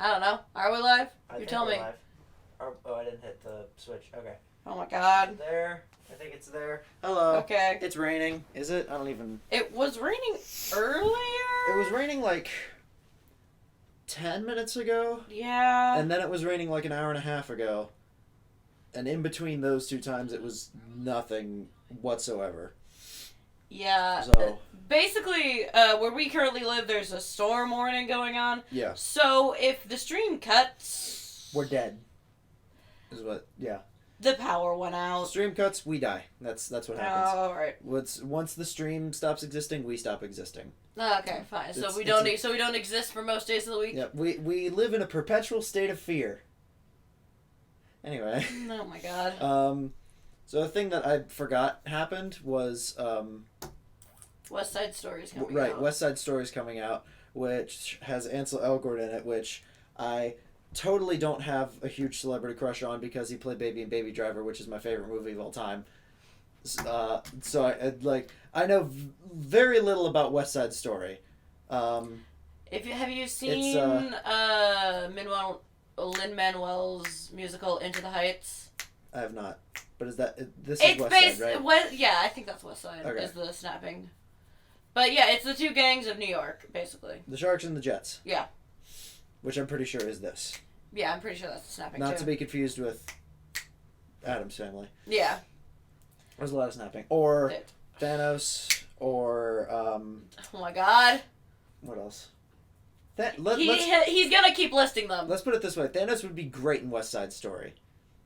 I don't know. Are we live? I You think tell we're me. live. Oh, I didn't hit the switch. Okay. Oh my god. There. I think it's there. Hello. Okay. It's raining. Is it? I don't even... It was raining earlier? It was raining like 10 minutes ago. Yeah. And then it was raining like an hour and a half ago. And in between those two times, it was nothing whatsoever. Yeah. So... Basically, where we currently live, there's a storm warning going on. Yeah. So if the stream cuts... We're dead. Is what... Yeah. The power went out. Stream cuts, we die. That's what happens. Oh, right. Once the stream stops existing, we stop existing. Okay, fine. So we don't exist for most days of the week. Yeah, we live in a perpetual state of fear. Anyway. Oh my god. So the thing that I forgot happened was West Side Story's coming out. Right, West Side Story's coming out, which has Ansel Elgort in it, which I totally don't have a huge celebrity crush on because he played Baby in Baby Driver, which is my favorite movie of all time. So I know very little about West Side Story. Have you seen Lin-Manuel's musical Into the Heights? I have not. But is West Side, right? Yeah, I think that's West Side. Okay. Is the snapping. But yeah, it's the two gangs of New York, basically. The Sharks and the Jets. Yeah. Which I'm pretty sure is this. Yeah, I'm pretty sure that's the snapping Not too. to be confused with Addams Family. Yeah. There's a lot of snapping. Or Thanos, or oh my god. what else? He's gonna keep listing them. Let's put it this way. Thanos would be great in West Side Story.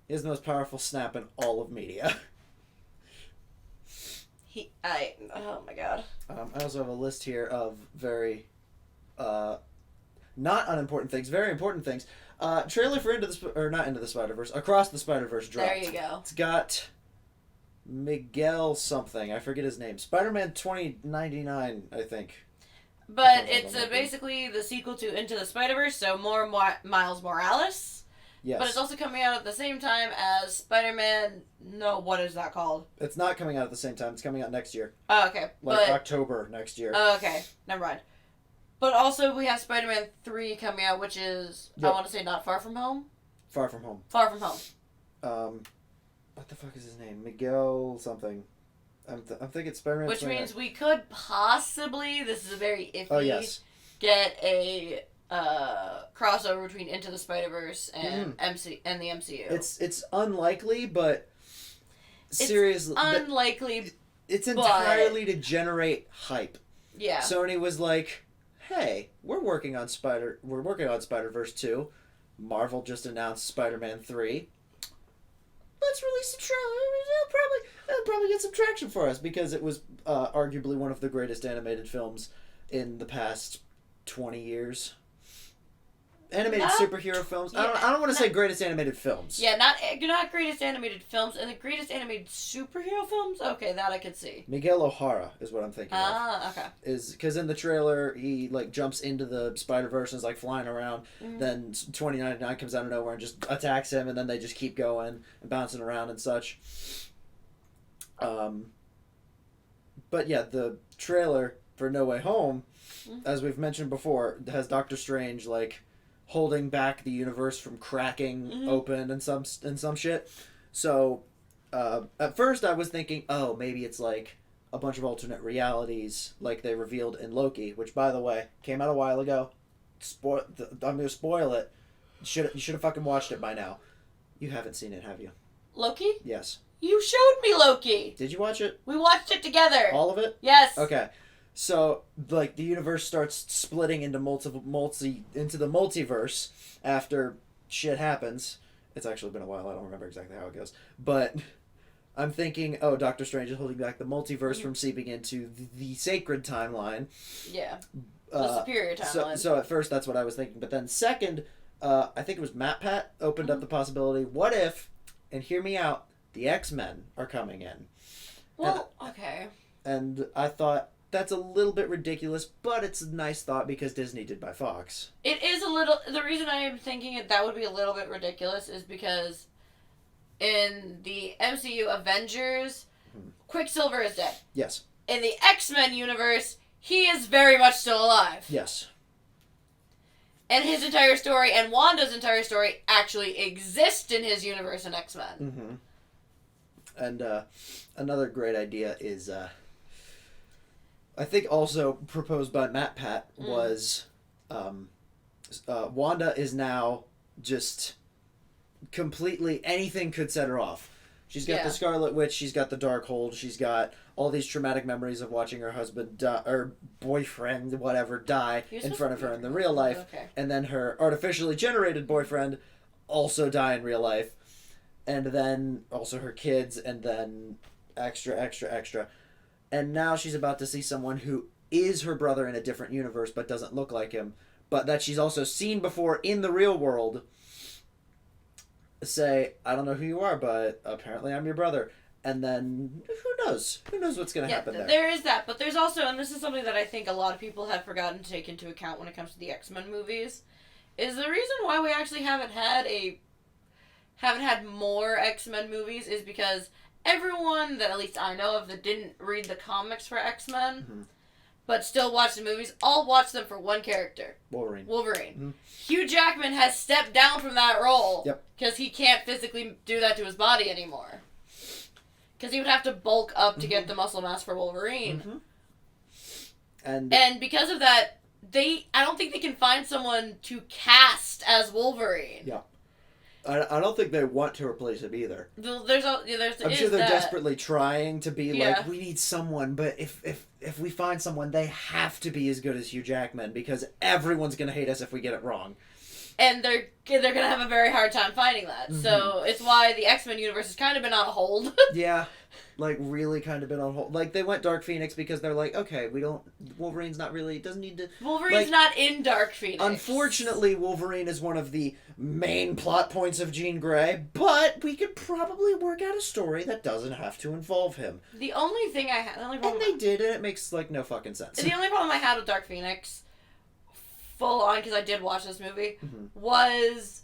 He has the most powerful snap in all of media. Oh my god. I also have a list here of very, not unimportant things, very important things. Trailer for not Into the Spider-Verse, Across the Spider-Verse dropped. There you go. It's got Miguel something. I forget his name. Spider-Man 2099, I think. But it's basically the sequel to Into the Spider-Verse, so more Miles Morales. Yes. But it's also coming out at the same time as Spider-Man... No, what is that called? It's not coming out at the same time. It's coming out next year. Oh, okay. October next year. Oh, okay. Never mind. But also we have Spider-Man 3 coming out, which is, I want to say, not Far From Home? Far From Home. Far From Home. What the fuck is his name? Miguel something. I'm thinking Spider-Man. Which means we could possibly, this is a very iffy, oh, yes. get a crossover between Into the Spider-Verse and the MCU. It's unlikely, but seriously, unlikely. It's entirely to generate hype. Yeah. Sony was like, "Hey, we're working on Spider-Verse 2. Marvel just announced Spider-Man 3. Let's release a trailer. It'll probably get some traction for us because it was arguably one of the greatest animated films in the past 20 years." Animated superhero films. Yeah, I don't want to say greatest animated films. Yeah, not greatest animated films, and the greatest animated superhero films. Okay, that I could see. Miguel O'Hara is what I'm thinking of. Ah, okay. Is because in the trailer he jumps into the Spider-Verse and is flying around. Mm-hmm. Then 2099 comes out of nowhere and just attacks him, and then they just keep going and bouncing around and such. But yeah, the trailer for No Way Home, as we've mentioned before, has Doctor Strange holding back the universe from cracking open and some shit. So at first I was thinking, oh, maybe it's a bunch of alternate realities like they revealed in Loki, which by the way came out a while ago. I'm gonna spoil it. You should have fucking watched it by now. You haven't seen it, have you? Loki? Yes. You showed me Loki. Did you watch it? We watched it together. All of it? Yes. Okay. So, the universe starts splitting into into the multiverse after shit happens. It's actually been a while. I don't remember exactly how it goes. But I'm thinking, oh, Doctor Strange is holding back the multiverse from seeping into the sacred timeline. Yeah. The superior timeline. So at first, that's what I was thinking. But then second, I think it was MatPat opened up the possibility, what if, and hear me out, the X-Men are coming in. Well, okay. And I thought, that's a little bit ridiculous, but it's a nice thought because Disney did buy Fox. It is a little... The reason I am thinking that would be a little bit ridiculous is because in the MCU Avengers, Quicksilver is dead. Yes. In the X-Men universe, he is very much still alive. Yes. and his entire story and Wanda's entire story actually exist in his universe in X-Men. Mm-hmm. And another great idea is, I think also proposed by Matt Pat, was Wanda is now just completely, anything could set her off. She's got the Scarlet Witch, she's got the Darkhold, she's got all these traumatic memories of watching her husband or boyfriend, whatever, die in front of her in the real life. Okay. And then her artificially generated boyfriend also die in real life. And then also her kids, and then extra. And now she's about to see someone who is her brother in a different universe but doesn't look like him, but that she's also seen before in the real world, say, I don't know who you are, but apparently I'm your brother. And then, who knows? Who knows what's going to happen there? There is that, but there's also, and this is something that I think a lot of people have forgotten to take into account when it comes to the X-Men movies, is the reason why we actually haven't had more X-Men movies is because everyone that at least I know of that didn't read the comics for X-Men, but still watched the movies, all watched them for one character. Wolverine. Mm-hmm. Hugh Jackman has stepped down from that role. Yep. Because he can't physically do that to his body anymore. Because he would have to bulk up to get the muscle mass for Wolverine. And because of that, I don't think they can find someone to cast as Wolverine. Yeah. I don't think they want to replace him either. I'm sure they're desperately trying to be like, we need someone, but if we find someone, they have to be as good as Hugh Jackman, because everyone's going to hate us if we get it wrong. And they're going to have a very hard time finding that. So it's why the X-Men universe has kind of been on hold. Yeah. Like, really kind of been on hold. Like, they went Dark Phoenix because they're like, okay, Wolverine's not really, doesn't need to... Wolverine's not in Dark Phoenix. Unfortunately, Wolverine is one of the main plot points of Jean Grey, but we could probably work out a story that doesn't have to involve him. The only thing I had... And they did, and it makes, like, no fucking sense. The only problem I had with Dark Phoenix, full on, because I did watch this movie, was...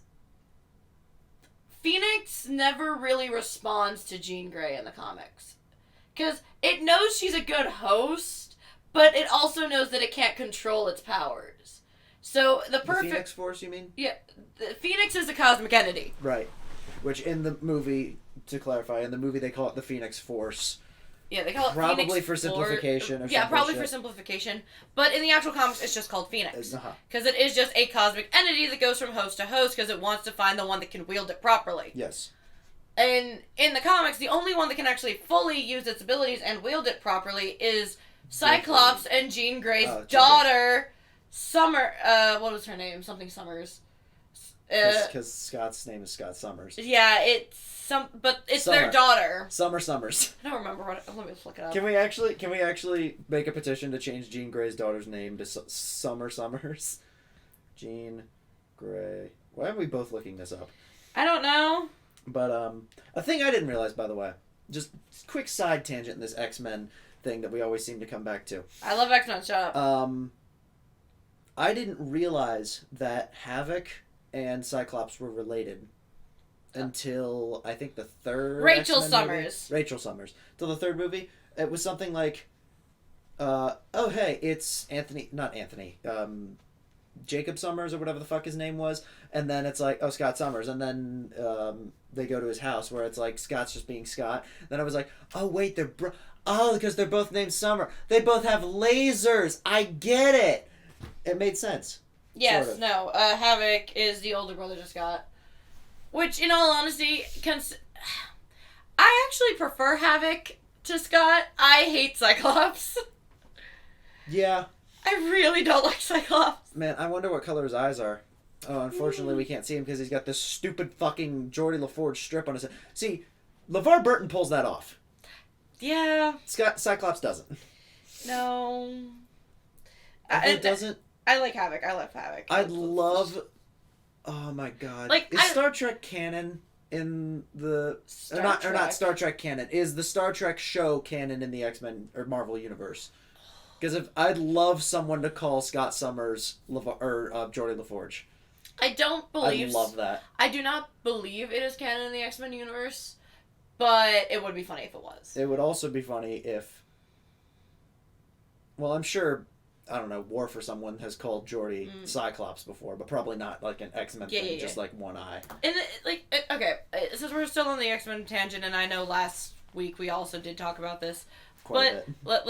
Phoenix never really responds to Jean Grey in the comics. Because it knows she's a good host, but it also knows that it can't control its powers. So the Phoenix Force, you mean? Yeah. Phoenix is a cosmic entity. Right. Which in the movie, to clarify, in the movie they call it the Phoenix Force. Yeah, they call it probably Phoenix for simplification. Yeah, probably for simplification. But in the actual comics, it's just called Phoenix. Because it is just a cosmic entity that goes from host to host because it wants to find the one that can wield it properly. Yes. And in the comics, the only one that can actually fully use its abilities and wield it properly is Cyclops and Jean Grey's daughter, Summer. What was her name? Something Summers. Because Scott's name is Scott Summers. Yeah, it's their daughter. Summer Summers. I don't remember what. Let me look it up. Can we actually make a petition to change Jean Grey's daughter's name to Summer Summers? Jean Grey. Why are we both looking this up? I don't know. But a thing I didn't realize, by the way, just quick side tangent in this X-Men thing that we always seem to come back to. I love X-Men. Shut up. I didn't realize that Havoc and Cyclops were related until I think the third Rachel X-Men Summers. Movie. Rachel Summers. Till the third movie, it was something like, oh hey, it's Jacob Summers or whatever the fuck his name was, and then it's like, oh, Scott Summers, and then they go to his house where it's like Scott's just being Scott. Then I was like, oh wait, because they're both named Summer. They both have lasers. I get it. It made sense. Yes, sort of. no. Havoc is the older brother to Scott. Which, in all honesty, I actually prefer Havoc to Scott. I hate Cyclops. Yeah. I really don't like Cyclops. Man, I wonder what color his eyes are. Oh, unfortunately, we can't see him because he's got this stupid fucking Geordie LaForge strip on his head. See, LeVar Burton pulls that off. Yeah. Cyclops doesn't. No. It doesn't. I like Havoc. I love Havoc. I'd love... Oh my god. Is Star Trek canon in the... not Star Trek canon. Is the Star Trek show canon in the X-Men or Marvel universe? Because I'd love someone to call Scott Summers Geordie LaForge. I don't believe... I love that. I do not believe it is canon in the X-Men universe, but it would be funny if it was. It would also be funny if... Well, I'm sure I don't know, War for Someone has called Geordi Cyclops before, but probably not like an X-Men thing, just like one eye. And okay, since we're still on the X-Men tangent, and I know last week we also did talk about this, going back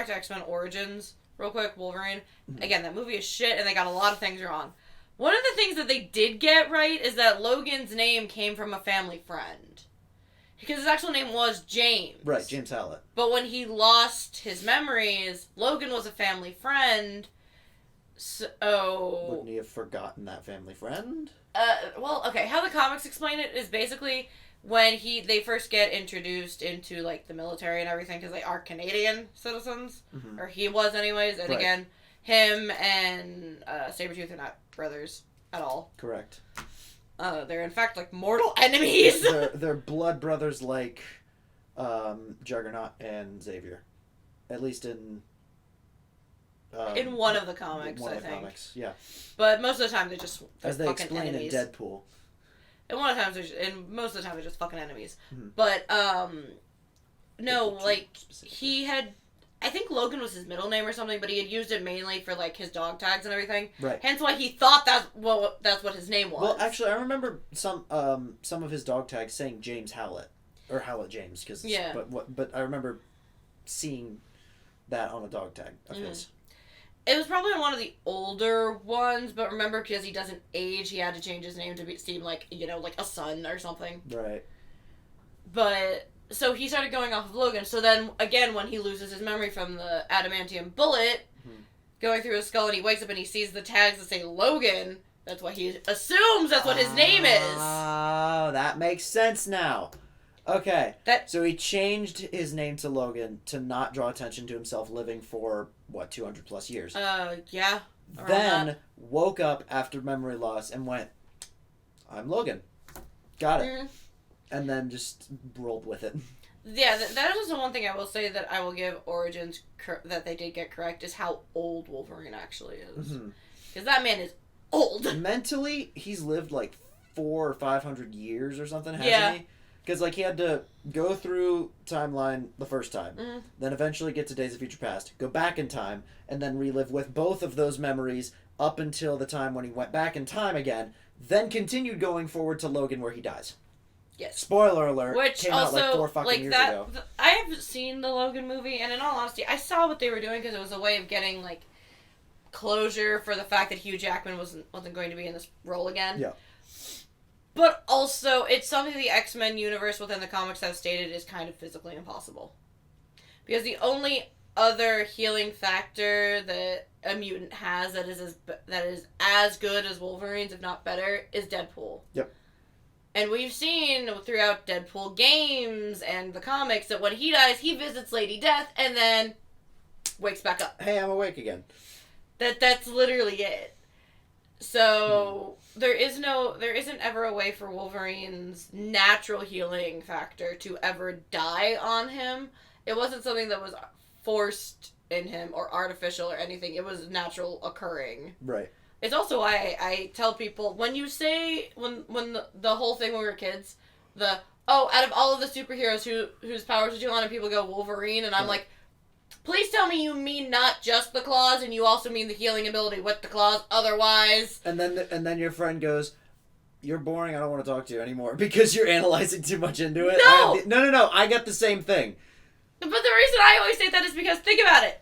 to X-Men Origins real quick, Wolverine. Again, that movie is shit, and they got a lot of things wrong. One of the things that they did get right is that Logan's name came from a family friend. Because his actual name was James. Right, James Howlett. But when he lost his memories, Logan was a family friend, so... Wouldn't he have forgotten that family friend? Well, okay, how the comics explain it is basically when they first get introduced into, like, the military and everything, because they are Canadian citizens, or he was anyways, and again, him and Sabretooth are not brothers at all. Correct. They're in fact, like, mortal enemies! they're blood brothers like Juggernaut and Xavier. At least in one of the comics, I think. Comics, yeah. But most of the time, they're as they fucking explain enemies. in Deadpool. And most of the time, they're just fucking enemies. But, no, like, he had... I think Logan was his middle name or something, but he had used it mainly for, like, his dog tags and everything. Right. Hence why he thought that's what his name was. Well, actually, I remember some of his dog tags saying James Howlett. Or Howlett James. But I remember seeing that on a dog tag of his. It was probably one of the older ones, but remember, because he doesn't age, he had to change his name to seem like, like a son or something. Right. But... So he started going off of Logan. So then, again, when he loses his memory from the adamantium bullet, going through his skull, and he wakes up and he sees the tags that say Logan, that's why he assumes that's what his name is. Oh, that makes sense now. Okay. So he changed his name to Logan to not draw attention to himself living for, 200 plus years? Yeah. Then woke up after memory loss and went, I'm Logan. Got it. And then just rolled with it. Yeah, that is the one thing I will say that I will give Origins that they did get correct is how old Wolverine actually is. Because that man is old. Mentally, he's lived like 400 or 500 years or something, hasn't he? Because he had to go through timeline the first time, then eventually get to Days of Future Past, go back in time, and then relive with both of those memories up until the time when he went back in time again, then continued going forward to Logan where he dies. Yes. Spoiler alert. Which came also, out 4 fucking years ago. I have seen the Logan movie, and in all honesty, I saw what they were doing because it was a way of getting, closure for the fact that Hugh Jackman wasn't going to be in this role again. Yeah. But also, it's something the X-Men universe within the comics have stated is kind of physically impossible. Because the only other healing factor that a mutant has that is as good as Wolverine's, if not better, is Deadpool. Yep. And we've seen throughout Deadpool games and the comics that when he dies, he visits Lady Death and then wakes back up. Hey, I'm awake again. That's literally it. So there isn't ever a way for Wolverine's natural healing factor to ever die on him. It wasn't something that was forced in him or artificial or anything. It was natural occurring. Right. It's also why I tell people, when you say, when the whole thing when we were kids, out of all of the superheroes, whose powers would you want, and people go Wolverine, and I'm like, please tell me you mean not just the claws, and you also mean the healing ability with the claws, otherwise... And then your friend goes, you're boring, I don't want to talk to you anymore, because you're analyzing too much into it. No, I get the same thing. But the reason I always say that is because, think about it.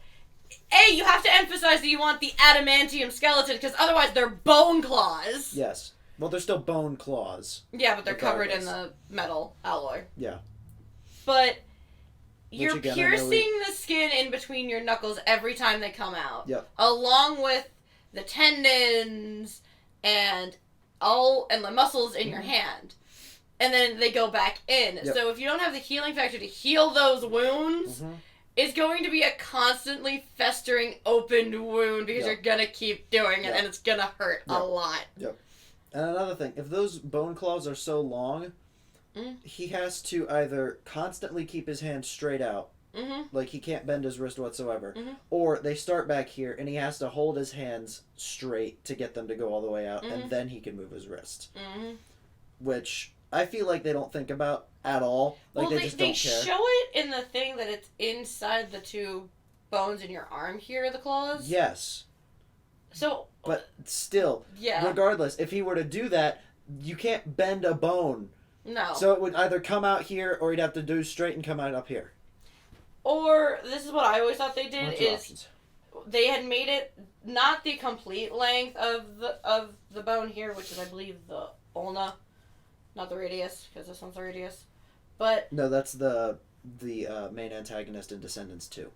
A, you have to emphasize that you want the adamantium skeleton, because otherwise they're bone claws. Yes. Well, they're still bone claws. Yeah, but they're covered in the metal alloy. Yeah. But you're piercing the skin in between your knuckles every time they come out. Yep. Along with the tendons and the muscles in your hand. And then they go back in. Yep. So if you don't have the healing factor to heal those wounds... It's going to be a constantly festering open wound because you're going to keep doing it and it's going to hurt a lot. Yep. And another thing, if those bone claws are so long, he has to either constantly keep his hand straight out, like he can't bend his wrist whatsoever, or they start back here and he has to hold his hands straight to get them to go all the way out, and then he can move his wrist. Which I feel like they don't think about at all. Like, they just don't care. They show it in the thing that it's inside the two bones in your arm here are the claws. Yes. So. But still. Yeah. Regardless, if he were to do that, you can't bend a bone. No. So it would either come out here, or he'd have to do straight and come out up here. Or, this is what I always thought they did, is options? They had made it not the complete length of the bone here, which is, I believe, the ulna, not the radius, because this one's the radius. But no, that's the main antagonist in Descendants 2.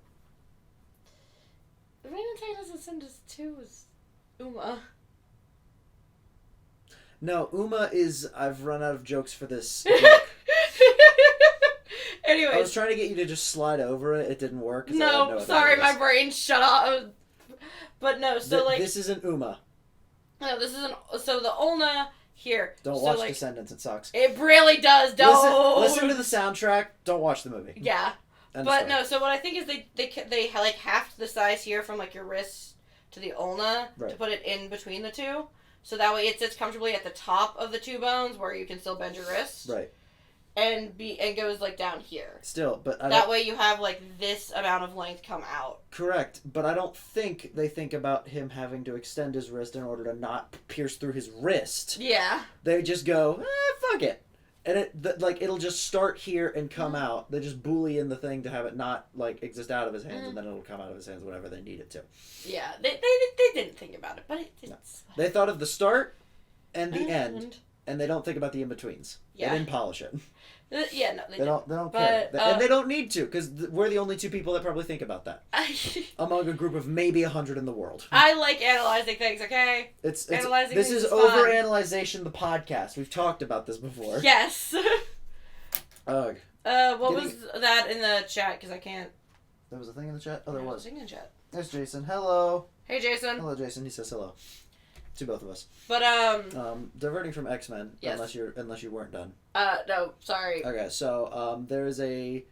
The main antagonist in Descendants 2 is Uma. No, Uma is. I've run out of jokes for this. Anyways. I was trying to get you to just slide over it. It didn't work. No, sorry, my brain shut off. But no, so this isn't Uma. No, this isn't. So the ulna here. Don't watch Descendants. It sucks. It really does. Don't listen to the soundtrack. Don't watch the movie. Yeah. But no, so what I think is they like halved the size here from like your wrist to the ulna to put it in between the two, so that way it sits comfortably at the top of the two bones where you can still bend your wrist. Right. And goes like down here. Still, but that way you have like this amount of length come out. Correct, but I don't think they think about him having to extend his wrist in order to not pierce through his wrist. Yeah. They just go, fuck it. And it'll just start here and come out. They just bully in the thing to have it not like exist out of his hands, and then it'll come out of his hands whenever they need it to. Yeah, they didn't think about it, but it's... No. They thought of the start and the end, and they don't think about the in-betweens. Yeah. They didn't polish it. Yeah, no, they don't care. And they don't need to, because we're the only two people that probably think about that. Among a group of maybe 100 in the world. I like analyzing things, okay? This is is overanalyzation the podcast. We've talked about this before. Yes. Ugh. What was that in the chat? Because I can't... There was a thing in the chat? Oh, there was. A thing in the chat. There's Jason. Hello. Hey, Jason. Hello, Jason. He says hello. To both of us. But, diverting from X-Men, yes. unless you weren't done. No, sorry. Okay, so, there is a,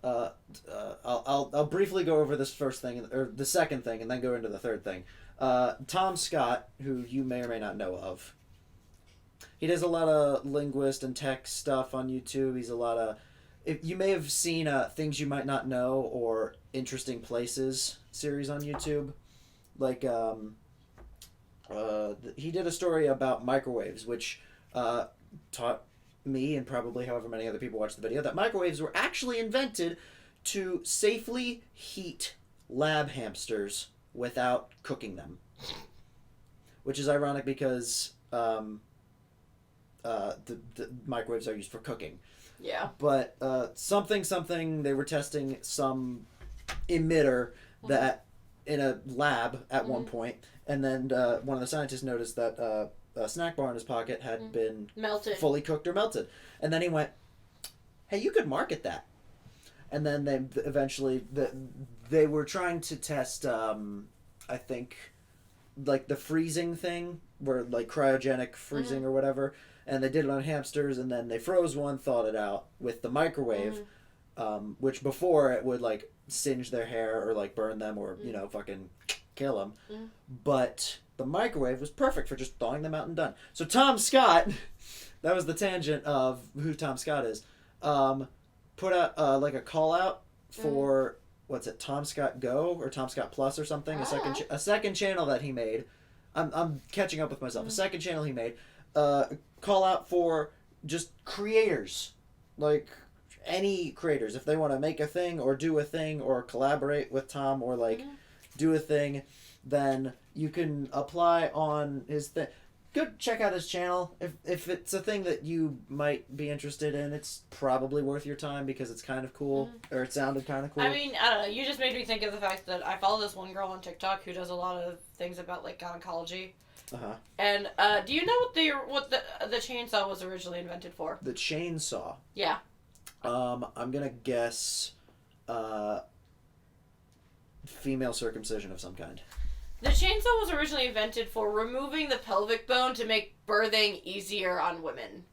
I'll briefly go over this first thing, or the second thing, and then go into the third thing. Tom Scott, who you may or may not know of. He does a lot of linguist and tech stuff on YouTube. He's a lot of, you may have seen, Things You Might Not Know, or Interesting Places series on YouTube. Like, he did a story about microwaves, which taught me, and probably however many other people watched the video, that microwaves were actually invented to safely heat lab hamsters without cooking them. Which is ironic because the microwaves are used for cooking. Yeah. But something, they were testing some emitter that in a lab at one point. And then one of the scientists noticed that a snack bar in his pocket had been melted, fully cooked or melted. And then he went, hey, you could market that. And then they eventually, they were trying to test, I think, like the freezing thing, where like cryogenic freezing or whatever. And they did it on hamsters, and then they froze one, thawed it out with the microwave, which before it would like singe their hair or like burn them or, fucking kill them. But the microwave was perfect for just thawing them out and done. So Tom Scott, that was the tangent of who Tom Scott is, put out like a call out for what's it, Tom Scott Go or Tom Scott Plus or something, a second channel that he made. I'm catching up with myself. A second channel he made, call out for just creators, like any creators, if they want to make a thing or do a thing or collaborate with Tom or like do a thing, then you can apply on his thing. Go check out his channel. If it's a thing that you might be interested in, it's probably worth your time because it's kind of cool, or it sounded kind of cool. I mean, I don't know. You just made me think of the fact that I follow this one girl on TikTok who does a lot of things about like gynecology. And do you know what the chainsaw was originally invented for? The chainsaw. Yeah. I'm gonna guess female circumcision of some kind. The chainsaw was originally invented for removing the pelvic bone to make birthing easier on women.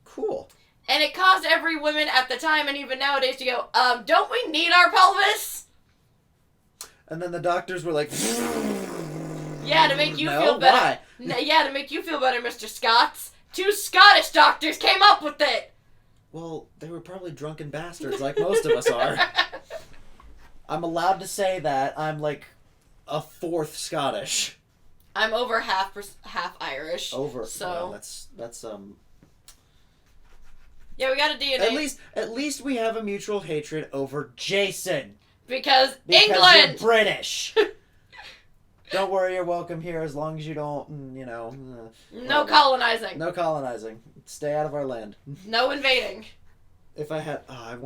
Cool. And it caused every woman at the time and even nowadays to go, don't we need our pelvis? And then the doctors were like, yeah, to make you feel better. Why? Yeah, to make you feel better, Mr. Scotts. 2 Scottish doctors came up with it. Well, they were probably drunken bastards like most of us are. I'm allowed to say that. I'm like a fourth Scottish. I'm over half Irish. Over. So well, that's Yeah, we got a DNA. At least we have a mutual hatred over Jason. Because You're England! British. Don't worry, you're welcome here as long as you don't, No colonizing. No colonizing. Stay out of our land. No invading. If I had, I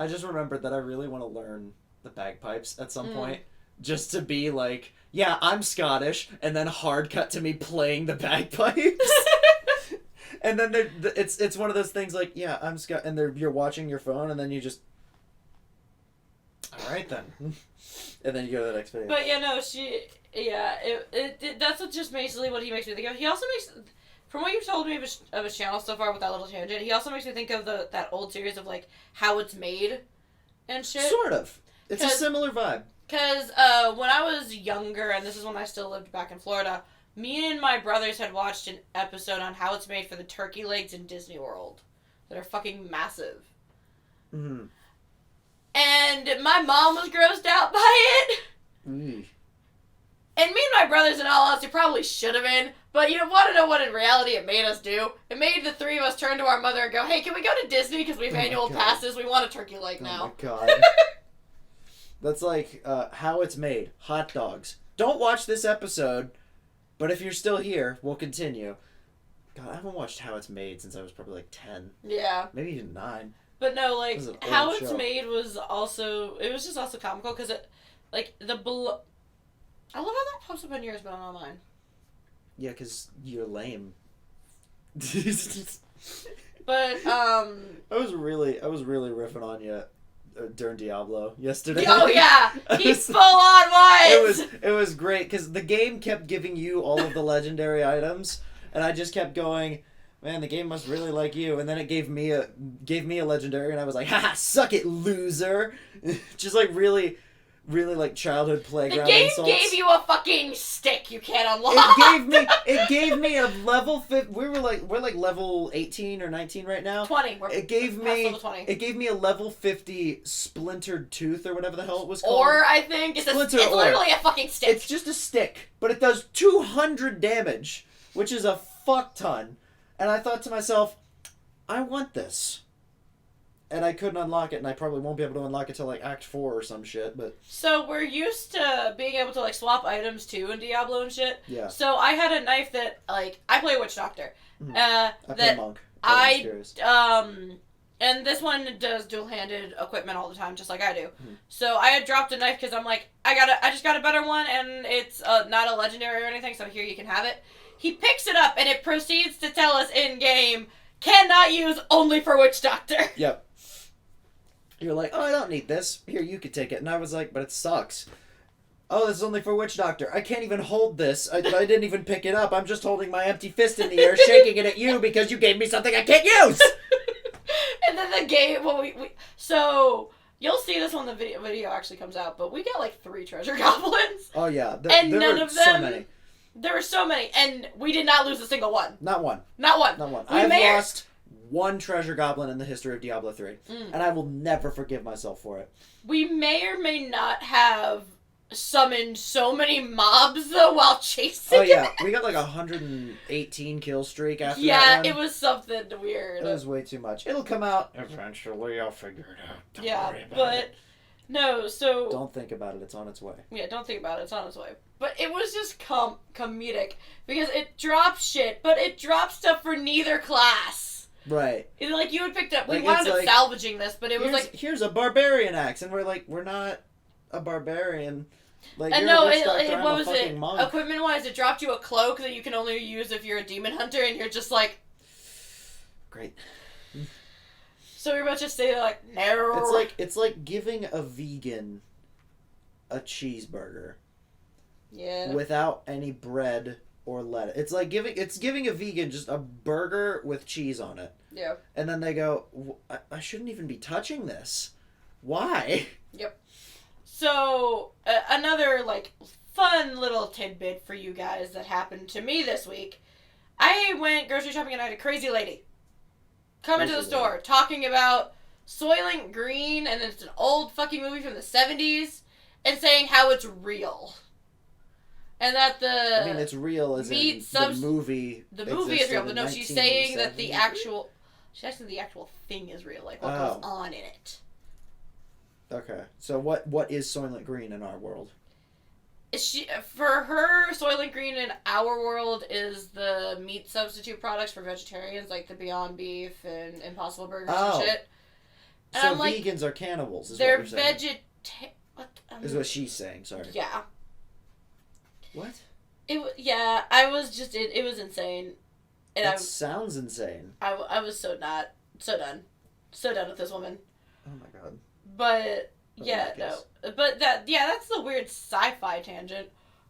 just remembered that I really want to learn the bagpipes at some point. Just to be like, yeah, I'm Scottish, and then hard cut to me playing the bagpipes. And then it's one of those things like, yeah, I'm Scott, and you're watching your phone, and then you just, all right then, and then you go to the next video. But that's just basically what he makes me think of. He also makes, from what you've told me of his channel so far with that little tangent, he also makes me think of that old series of like How It's Made and shit. Sort of. It's a similar vibe. Because when I was younger, and this is when I still lived back in Florida, me and my brothers had watched an episode on how it's made for the turkey legs in Disney World that are fucking massive. Mm-hmm. And my mom was grossed out by it. Mm. And me and my brothers, in all honesty, probably should have been. But you want to know what in reality it made us do? It made the three of us turn to our mother and go, hey, can we go to Disney because we have annual passes? We want a turkey leg now. Oh my god. That's like How It's Made. Hot dogs. Don't watch this episode, but if you're still here, we'll continue. God, I haven't watched How It's Made since I was probably like 10. Yeah. Maybe even 9. But no, like, How It's Made was also, it was just also comical because it, like, I love how that pops up on yours, but not on mine. Yeah, because you're lame. But, I was really riffing on you during Diablo yesterday. Oh yeah! He's full on was! It was great, because the game kept giving you all of the legendary items, and I just kept going, man, the game must really like you, and then it gave me a legendary, and I was like, haha, suck it, loser! Just like really like childhood playground insults. The game gave you a fucking stick you can't unlock. It gave me a level we're like level 18 or 19 right now. 20. It gave me a level 50 splintered tooth or whatever the hell it was called. Or I think it's literally a fucking stick. It's just a stick, but it does 200 damage, which is a fuck ton. And I thought to myself, I want this. And I couldn't unlock it, and I probably won't be able to unlock it till like Act 4 or some shit, but... So, we're used to being able to, like, swap items, too, in Diablo and shit. Yeah. So, I had a knife that, like... I play Witch Doctor. Mm-hmm. I play Monk. And this one does dual-handed equipment all the time, just like I do. Mm-hmm. So, I had dropped a knife because I'm like, I just got a better one, and it's not a legendary or anything, so here you can have it. He picks it up, and it proceeds to tell us in-game, cannot use only for Witch Doctor. Yep. You're like, oh, I don't need this. Here, you could take it. And I was like, but it sucks. Oh, this is only for Witch Doctor. I can't even hold this. I didn't even pick it up. I'm just holding my empty fist in the air, shaking it at you because you gave me something I can't use! And then the game, so, you'll see this when the video actually comes out, but we got like 3 treasure goblins. Oh, yeah. And none of them... so many. There were so many, and we did not lose a single one. Not one. I've lost... 1 treasure goblin in the history of Diablo 3. And I will never forgive myself for it. We may or may not have summoned so many mobs, though, while chasing Oh, yeah. We got like 118 kill streak after that one. Yeah, it was something weird. It was way too much. It'll come out. Eventually, I'll figure it out. Don't worry about it. No, so... Don't think about it. It's on its way. Yeah, don't think about it. It's on its way. But it was just comedic. Because it drops shit, but it drops stuff for neither class. Right. It's like you had picked up. We wound up salvaging this, but it was like here's a barbarian axe, and we're like, we're not a barbarian. Like, no, what was it? Monk. Equipment wise, it dropped you a cloak that you can only use if you're a demon hunter, and you're just like, great. So we were about to say like, no. It's like giving a vegan a cheeseburger. Yeah. Without any bread or lettuce. It's like giving a vegan just a burger with cheese on it. Yeah. And then they go, I shouldn't even be touching this. Why? Yep. So, another, like, fun little tidbit for you guys that happened to me this week. I went grocery shopping and I had a crazy lady come into the store talking about Soylent Green, and it's an old fucking movie from the 70s, and saying how it's real. And that the... I mean, it's real as in the movie. The movie is real, but no, she's saying that the actual... She's actually the actual thing is real, like what goes on in it. Okay. So what is Soylent Green in our world? For her, Soylent Green in our world is the meat substitute products for vegetarians, like the Beyond Beef and Impossible Burgers and shit. And so vegans are cannibals, is what you're saying. Is what she's saying, sorry. Yeah. What? It was insane. And that sounds insane. I was so done with this woman. Oh my god. But yeah, no. But that's the weird sci-fi tangent.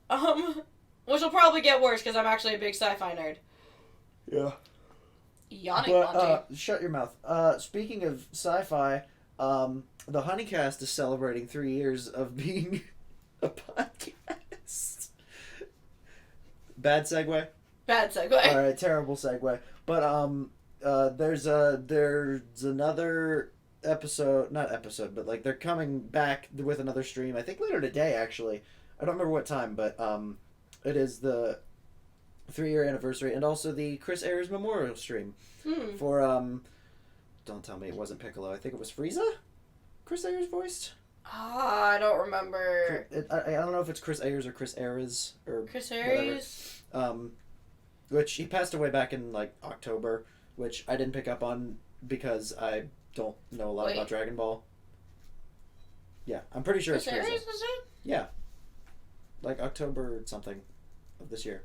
Which will probably get worse because I'm actually a big sci-fi nerd. Yeah. Yawning, Monty. Shut your mouth. Speaking of sci-fi, the Honeycast is celebrating 3 years of being a podcast. Bad segue? Bad segue. Alright, terrible segue. But, there's another not episode, but, like, they're coming back with another stream, I think later today, actually. I don't remember what time, but, it is the 3-year anniversary, and also the Chris Ayres memorial stream for, don't tell me it wasn't Piccolo. I think it was Frieza? Chris Ayres voiced? I don't remember. I don't know if it's Chris Ayres or Chris Ayres or Chris Ayres. Which he passed away back in like October, which I didn't pick up on because I don't know a lot about Dragon Ball. Yeah, I'm pretty sure Chris it's Frieza. Ayres was it? Yeah, like October something of this year.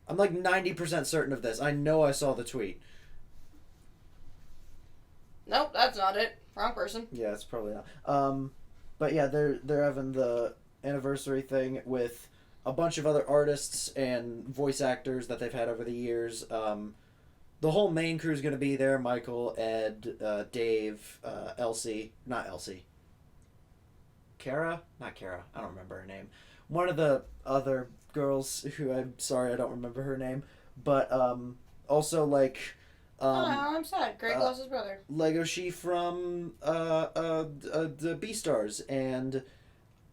I'm like 90% certain of this. I know I saw the tweet. Nope, that's not it. Wrong person. Yeah, it's probably not. But yeah, they're having the anniversary thing with a bunch of other artists and voice actors that they've had over the years. The whole main crew is going to be there. Michael, Ed, Dave, Elsie. Not Elsie. Kara? Not Kara. I don't remember her name. One of the other girls who I'm sorry I don't remember her name. But also like... I'm sad. Greg lost his brother. Legoshi from the Beastars and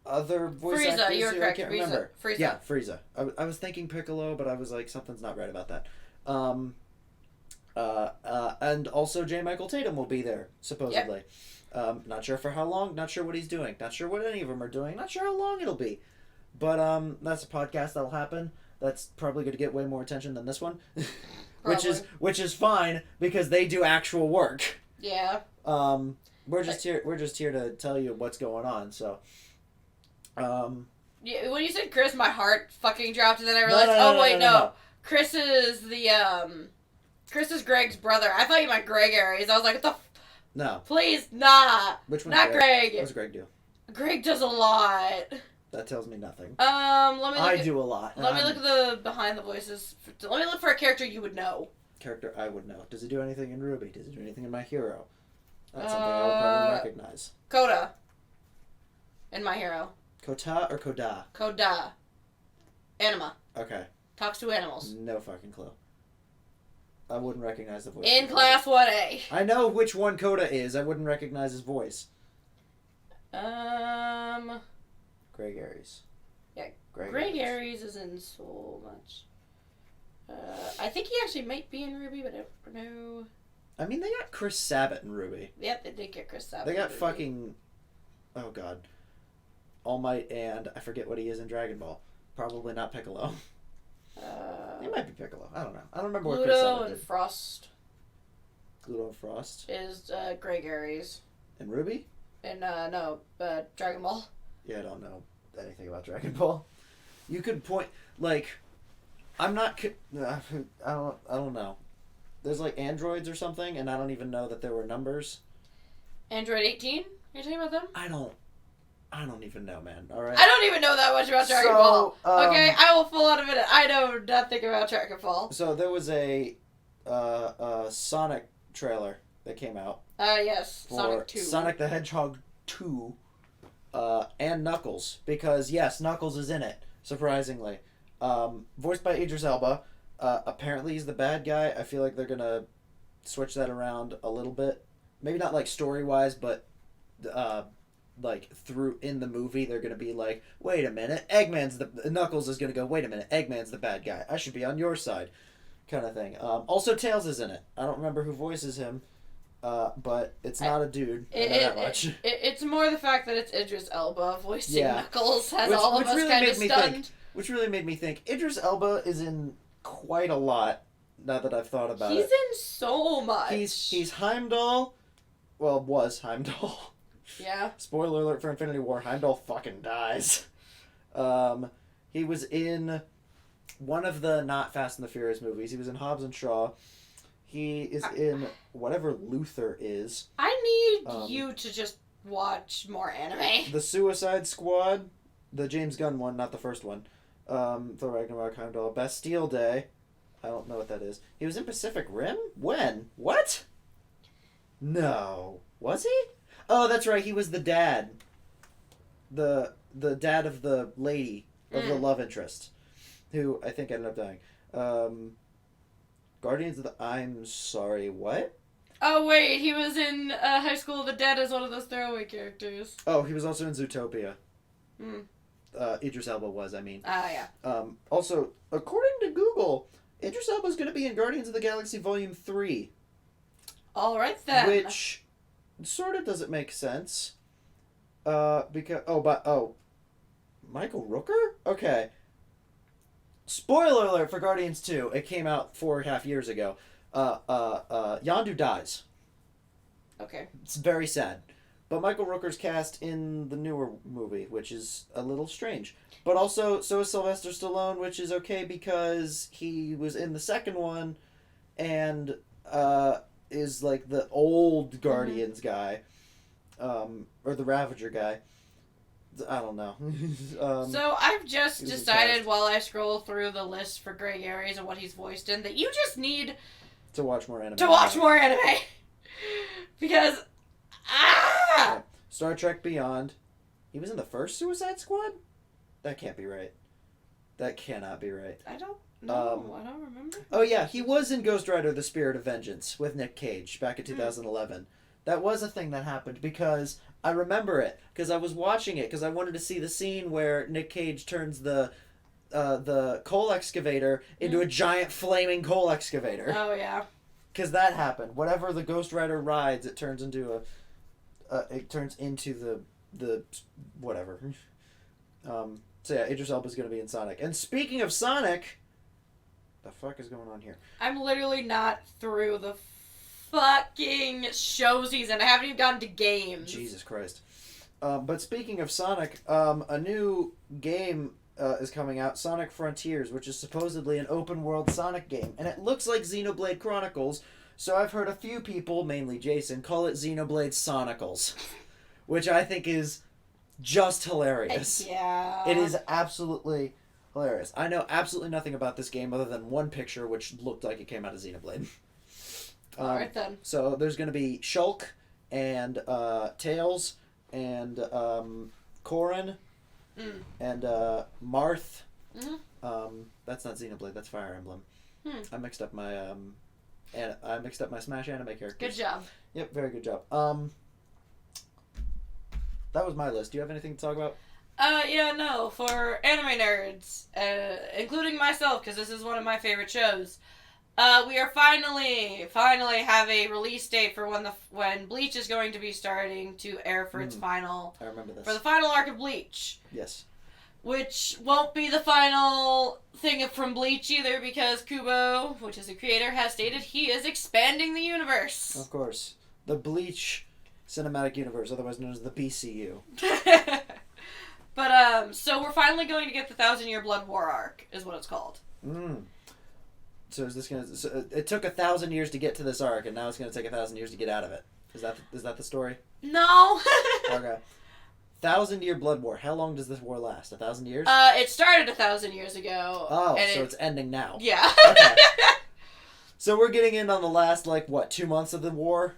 other voice actors Frieza, you were correct. I can't remember. Frieza. Yeah, Frieza. I was thinking Piccolo, but I was like, something's not right about that. And also J. Michael Tatum will be there, supposedly. Yep. Not sure for how long, not sure what he's doing, not sure what any of them are doing, not sure how long it'll be. But that's a podcast that'll happen. That's probably going to get way more attention than this one. Which is fine because they do actual work. Yeah. We're just here to tell you what's going on. So. Yeah. When you said Chris, my heart fucking dropped, and then I realized, no. Chris is Chris is Greg's brother. I thought you meant Greg Ayres. I was like, what the. No. Please, nah. Which one's not Greg? What does Greg do? Greg does a lot. That tells me nothing. I do a lot. Let me look at the behind the voices. Let me look for a character you would know. Character I would know. Does he do anything in Ruby? Does he do anything in My Hero? That's something I would probably recognize. Koda. In My Hero. Kota or Koda? Koda. Anima. Okay. Talks to animals. No fucking clue. I wouldn't recognize the voice. In Class 1A. I know which one Koda is. I wouldn't recognize his voice. Greg Ayres. Yeah, Greg Ayres is in so much. I think he actually might be in Ruby, but I don't know. I mean, they got Chris Sabat in Ruby. Yep, they did get Chris Sabat. They got fucking... Oh, God. All Might and I forget what he is in Dragon Ball. Probably not Piccolo. He might be Piccolo. I don't know. I don't remember what Chris Sabat did. And Frost. Gluto and Frost? Is Greg Ayres. In Ruby? In, Dragon Ball. Yeah, I don't know anything about Dragon Ball. You could point, like, I'm not, I don't know. There's like androids or something, and I don't even know that there were numbers. Android 18? You're talking about them? I don't even know, man. All right. I don't even know that much about Dragon Ball. Okay, I will full out admit it. I know nothing about Dragon Ball. So there was a Sonic trailer that came out. Yes, for Sonic 2. Sonic the Hedgehog 2. And Knuckles, because yes, Knuckles is in it, surprisingly. Voiced by Idris Elba. Apparently he's the bad guy. I feel like they're gonna switch that around a little bit. maybe not like story-wise, but like through in the movie they're gonna be like, wait a minute, Knuckles is gonna go, wait a minute, Eggman's the bad guy, I should be on your side, kind of thing. Also Tails is in it. I don't remember who voices him, but it's not a dude. I know that much. It's more the fact that it's Idris Elba voicing Knuckles has all of us really kind of stunned. Which really made me think Idris Elba is in quite a lot now that I've thought about it. He's in so much. He's Heimdall. Well, was Heimdall. Yeah. Spoiler alert for Infinity War, Heimdall fucking dies. He was in one of the not Fast and the Furious movies. He was in Hobbs and Shaw. He is in whatever Luther is. I need you to just watch more anime. The Suicide Squad. The James Gunn one, not the first one. Thor Ragnarok, Heimdall. Bastille Day. I don't know what that is. He was in Pacific Rim? When? What? No. Was he? Oh, that's right. He was the dad. The dad of the lady, of the love interest, who I think ended up dying. Guardians of the... I'm sorry, what? Oh, wait. He was in High School of the Dead as one of those throwaway characters. Oh, he was also in Zootopia. Hmm. Idris Elba was, I mean. Ah, yeah. Also, according to Google, Idris Elba's going to be in Guardians of the Galaxy Volume 3. All right, then. Which sort of doesn't make sense. Because... Michael Rooker? Okay. Spoiler alert for Guardians 2. It came out 4.5 years ago. Yondu dies. Okay. It's very sad. But Michael Rooker's cast in the newer movie, which is a little strange. But also, so is Sylvester Stallone, which is okay because he was in the second one and is like the old Guardians guy. Or the Ravager guy. I don't know. So I've just decided while I scroll through the list for gray areas and what he's voiced in that you just need to watch more anime. Because Star Trek Beyond. He was in the first Suicide Squad? That can't be right. That cannot be right. I don't know. I don't remember. Oh yeah, he was in Ghost Rider: The Spirit of Vengeance with Nick Cage back in 2011. That was a thing that happened because I remember it because I was watching it because I wanted to see the scene where Nick Cage turns the coal excavator into a giant flaming coal excavator. Oh yeah. Because that happened. Whatever the Ghost Rider rides, it turns into the whatever. So yeah, Idris Elba's gonna be in Sonic. And speaking of Sonic, the fuck is going on here? I'm literally not through the fucking show season. I haven't even gotten to games. Jesus Christ. But speaking of Sonic, a new game is coming out, Sonic Frontiers, which is supposedly an open-world Sonic game. And it looks like Xenoblade Chronicles, so I've heard a few people, mainly Jason, call it Xenoblade Sonicals, which I think is just hilarious. Yeah. It is absolutely hilarious. I know absolutely nothing about this game other than one picture, which looked like it came out of Xenoblade. Alright then. So there's going to be Shulk and Tails and Corrin and Marth. That's not Xenoblade. That's Fire Emblem. I mixed up my Smash anime characters. Good job. Yep, very good job. That was my list. Do you have anything to talk about? Yeah, no. For anime nerds, including myself, because this is one of my favorite shows. We are finally have a release date for when Bleach is going to be starting to air for its final. I remember this. For the final arc of Bleach. Yes. Which won't be the final thing from Bleach either, because Kubo, which is the creator, has stated he is expanding the universe. Of course, the Bleach cinematic universe, otherwise known as the BCU. But so we're finally going to get the 1,000-Year Blood War arc, is what it's called. So is this gonna? So it took 1,000 years to get to this arc, and now it's gonna take 1,000 years to get out of it. Is that the story? No. Okay. 1,000-Year Blood War. How long does this war last? 1,000 years? It started 1,000 years ago. Oh, so it's ending now. Yeah. Okay. So we're getting in on the last 2 months of the war.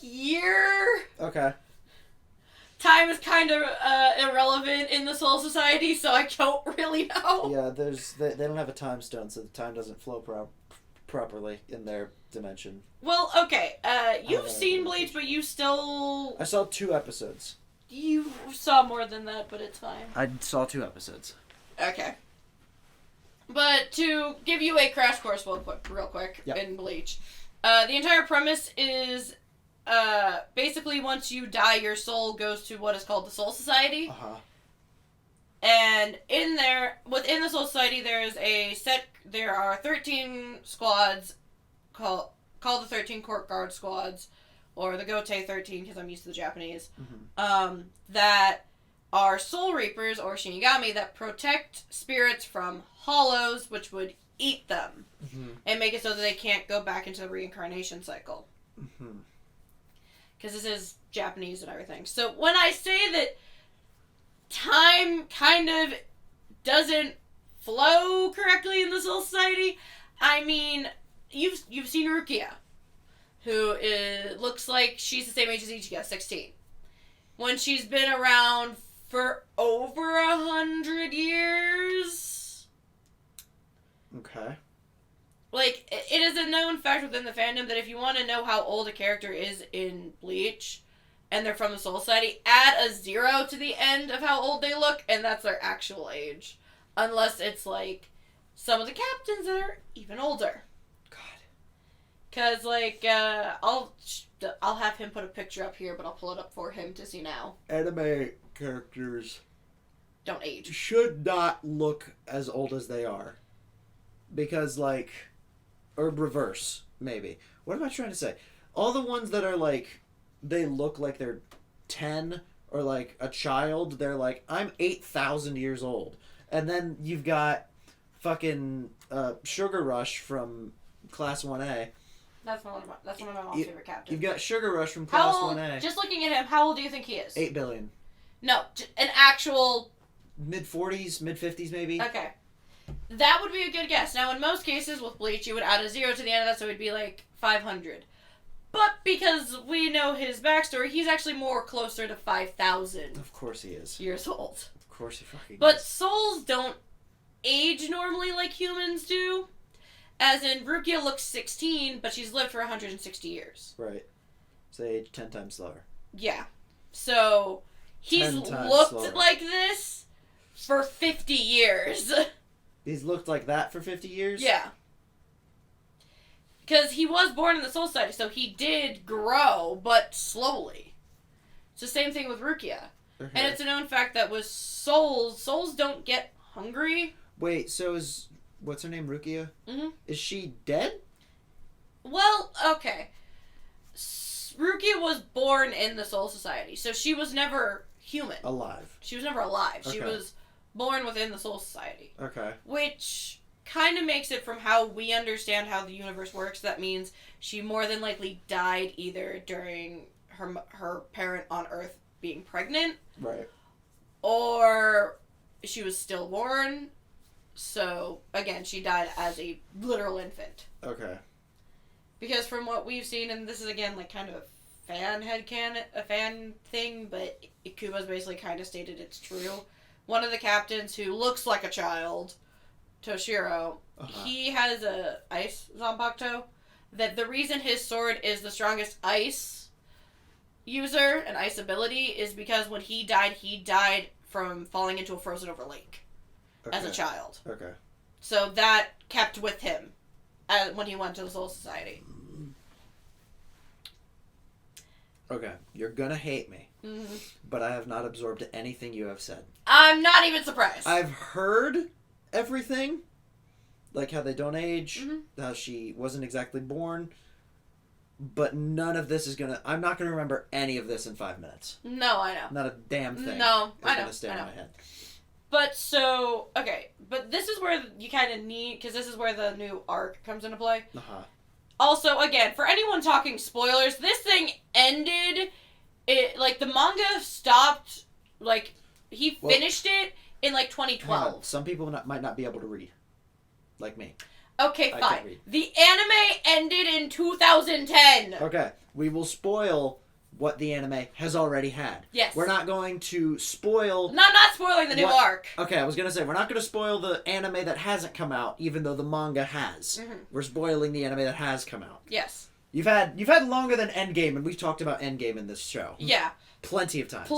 Year. Okay. Time is kind of irrelevant in the Soul Society, so I don't really know. Yeah, they don't have a time stone, so the time doesn't flow properly in their dimension. Well, okay. You've seen Bleach, but you still... I saw 2 episodes. You saw more than that, but it's fine. I saw 2 episodes. Okay. But to give you a crash course real quick in Bleach, the entire premise is basically once you die, your soul goes to what is called the Soul Society. Uh-huh. And within the Soul Society, there are 13 squads called the 13 Court Guard Squads, or the Gote 13, because I'm used to the Japanese, that are Soul Reapers, or Shinigami, that protect spirits from hollows, which would eat them, and make it so that they can't go back into the reincarnation cycle. Because this is Japanese and everything. So when I say that time kind of doesn't flow correctly in the Soul Society, I mean, you've seen Rukia, who looks like she's the same age as Ichigo, 16. When she's been around for over 100 years. Okay. Like, it is a known fact within the fandom that if you want to know how old a character is in Bleach, and they're from the Soul Society, add a 0 to the end of how old they look, and that's their actual age. Unless it's, like, some of the captains that are even older. God. Because, like, I'll have him put a picture up here, but I'll pull it up for him to see now. Anime characters don't age. Should not look as old as they are. Because, like, or reverse, maybe. What am I trying to say? All the ones that are, like, they look like they're 10 or, like, a child, they're like, I'm 8,000 years old. And then you've got fucking Sugar Rush from Class 1A. That's one of my mom's favorite captains. You've got Sugar Rush from Class 1A. Just looking at him, how old do you think he is? 8 billion. No, an actual... Mid-40s, mid-50s maybe? Okay. That would be a good guess. Now, in most cases with Bleach, you would add a 0 to the end of that, so it would be like 500. But because we know his backstory, he's actually more closer to 5,000. Of course he is. Years old. Of course he fucking But is. souls don't age normally like humans do. As in, Rukia looks 16, but she's lived for 160 years. Right. So they age 10 times slower. Yeah. So, he's looked like this for 50 years. He's looked like that for 50 years? Yeah. Because he was born in the Soul Society, so he did grow, but slowly. It's the same thing with Rukia. Okay. And it's a known fact that with souls don't get hungry. Wait, so what's her name, Rukia? Mm-hmm. Is she dead? Well, okay. Rukia was born in the Soul Society, so she was never human. Alive. She was never alive. Okay. She was born within the Soul Society. Okay. Which kind of makes it from how we understand how the universe works. That means she more than likely died either during her parent on Earth being pregnant. Right. Or she was stillborn. So, again, she died as a literal infant. Okay. Because from what we've seen, and this is, again, like, kind of a fan thing, but Ikuba's basically kind of stated it's true. One of the captains who looks like a child, Toshiro, he has a ice Zanpakuto, that the reason his sword is the strongest ice user and ice ability is because when he died from falling into a frozen over lake as a child. Okay. So that kept with him when he went to the Soul Society. Okay, you're gonna hate me, but I have not absorbed anything you have said. I'm not even surprised. I've heard everything, like how they don't age, how she wasn't exactly born, but none of this is gonna... I'm not gonna remember any of this in 5 minutes. No, I know. Not a damn thing. No, I know. Gonna stay in my head. But so, okay, but this is where you kind of need, because this is where the new arc comes into play. Also, again, for anyone talking spoilers, this thing ended, like, the manga stopped, like, he finished it in, like, 2012. Some people might not be able to read. Like me. Okay, fine. The anime ended in 2010. Okay, we will spoil what the anime has already had. Yes. We're not going to spoil... Not spoiling the new arc. Okay, I was going to say, we're not going to spoil the anime that hasn't come out, even though the manga has. Mm-hmm. We're spoiling the anime that has come out. Yes. You've had longer than Endgame, and we've talked about Endgame in this show. Yeah. Plenty of times.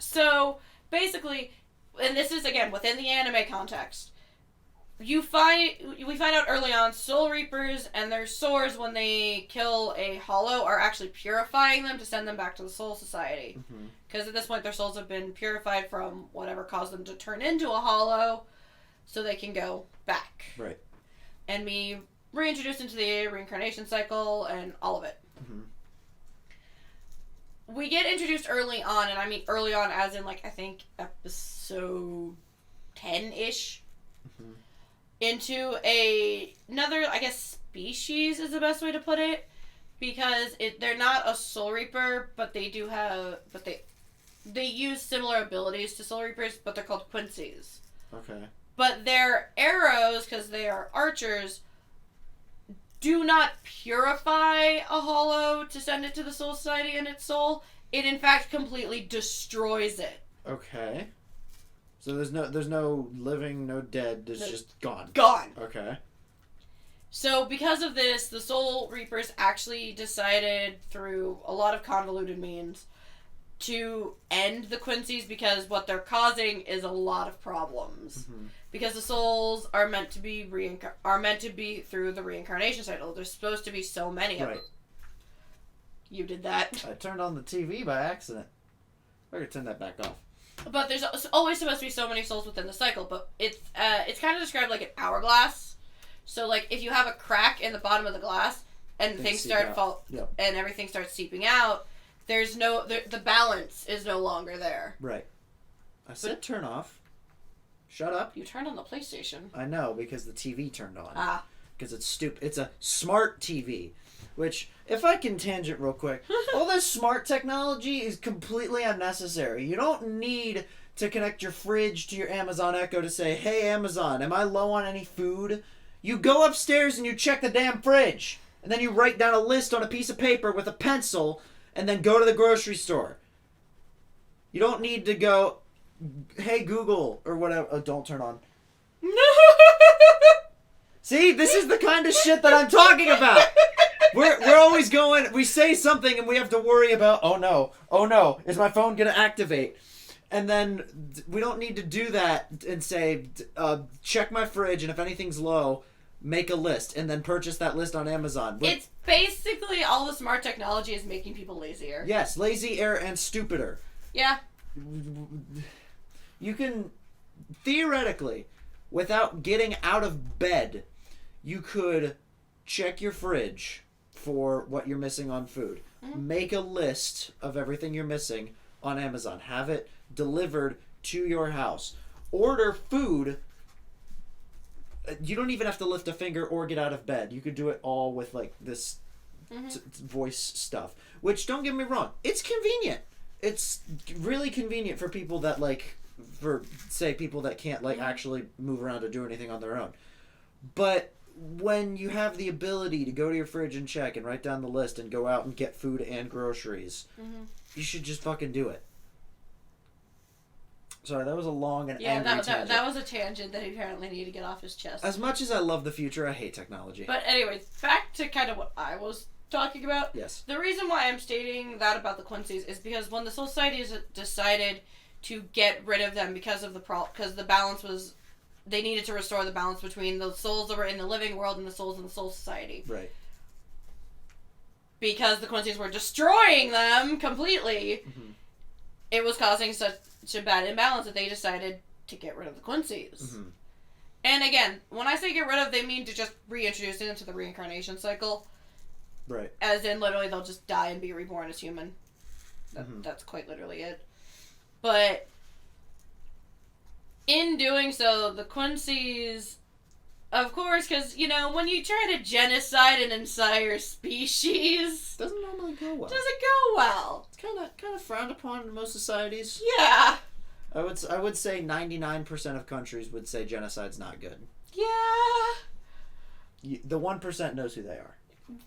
So, basically, and this is, again, within the anime context, we find out early on, Soul Reapers and their swords, when they kill a hollow, are actually purifying them to send them back to the Soul Society. Because at this point, their souls have been purified from whatever caused them to turn into a hollow, so they can go back. Right. And be reintroduced into the reincarnation cycle and all of it. We get introduced early on, and I mean early on as in, like, I think episode 10-ish. Into another, I guess, species is the best way to put it, because they're not a Soul Reaper, but they do have, they use similar abilities to Soul Reapers, but they're called Quincy's. Okay. But their arrows, because they are archers, do not purify a hollow to send it to the Soul Society and its soul. It in fact completely destroys it. Okay. So there's no living, no dead, there's just gone. Gone. Okay. So because of this, the Soul Reapers actually decided through a lot of convoluted means to end the Quincy's, because what they're causing is a lot of problems. Because the souls are meant to be through the reincarnation cycle. There's supposed to be so many of them. You did that. I turned on the TV by accident. I could turn that back off. But there's always supposed to be so many souls within the cycle, but it's kind of described like an hourglass. So, like, if you have a crack in the bottom of the glass and things start and everything starts seeping out, there's the balance is no longer there. Right. I said turn off. Shut up. You turned on the PlayStation. I know, because the TV turned on. Ah. Because it's stupid. It's a smart TV. Which, if I can tangent real quick, all this smart technology is completely unnecessary. You don't need to connect your fridge to your Amazon Echo to say, hey, Amazon, am I low on any food? You go upstairs and you check the damn fridge. And then you write down a list on a piece of paper with a pencil and then go to the grocery store. You don't need to go, hey, Google, or whatever. Oh, don't turn on. See, this is the kind of shit that I'm talking about. We're always going, we say something and we have to worry about, oh no, is my phone going to activate? And then we don't need to do that and say, check my fridge, and if anything's low, make a list, and then purchase that list on Amazon. It's basically all the smart technology is making people lazier. Yes, lazier and stupider. Yeah. You can, theoretically, without getting out of bed, you could check your fridge for what you're missing on food. Make a list of everything you're missing on Amazon. Have it delivered to your house. Order food. You don't even have to lift a finger or get out of bed. You could do it all with like this voice stuff. Which, don't get me wrong, it's convenient. It's really convenient for people that people that can't actually move around or do anything on their own. But when you have the ability to go to your fridge and check and write down the list and go out and get food and groceries, you should just fucking do it. Sorry, that was a long and angry tangent. That was a tangent that he apparently needed to get off his chest. As much as I love the future, I hate technology. But anyways, back to kind of what I was talking about. Yes. The reason why I'm stating that about the Quincy's is because when the Soul Society decided to get rid of them because the balance was, they needed to restore the balance between the souls that were in the living world and the souls in the Soul Society. Right. Because the Quincy's were destroying them completely, it was causing such a bad imbalance that they decided to get rid of the Quincy's. And again, when I say get rid of, they mean to just reintroduce it into the reincarnation cycle. Right. As in, literally, they'll just die and be reborn as human. That's quite literally it. But in doing so, the Quincy's, of course, because, when you try to genocide an entire species, doesn't normally go well. Doesn't go well. It's kind of frowned upon in most societies. Yeah. I would say 99% of countries would say genocide's not good. Yeah. The 1% knows who they are.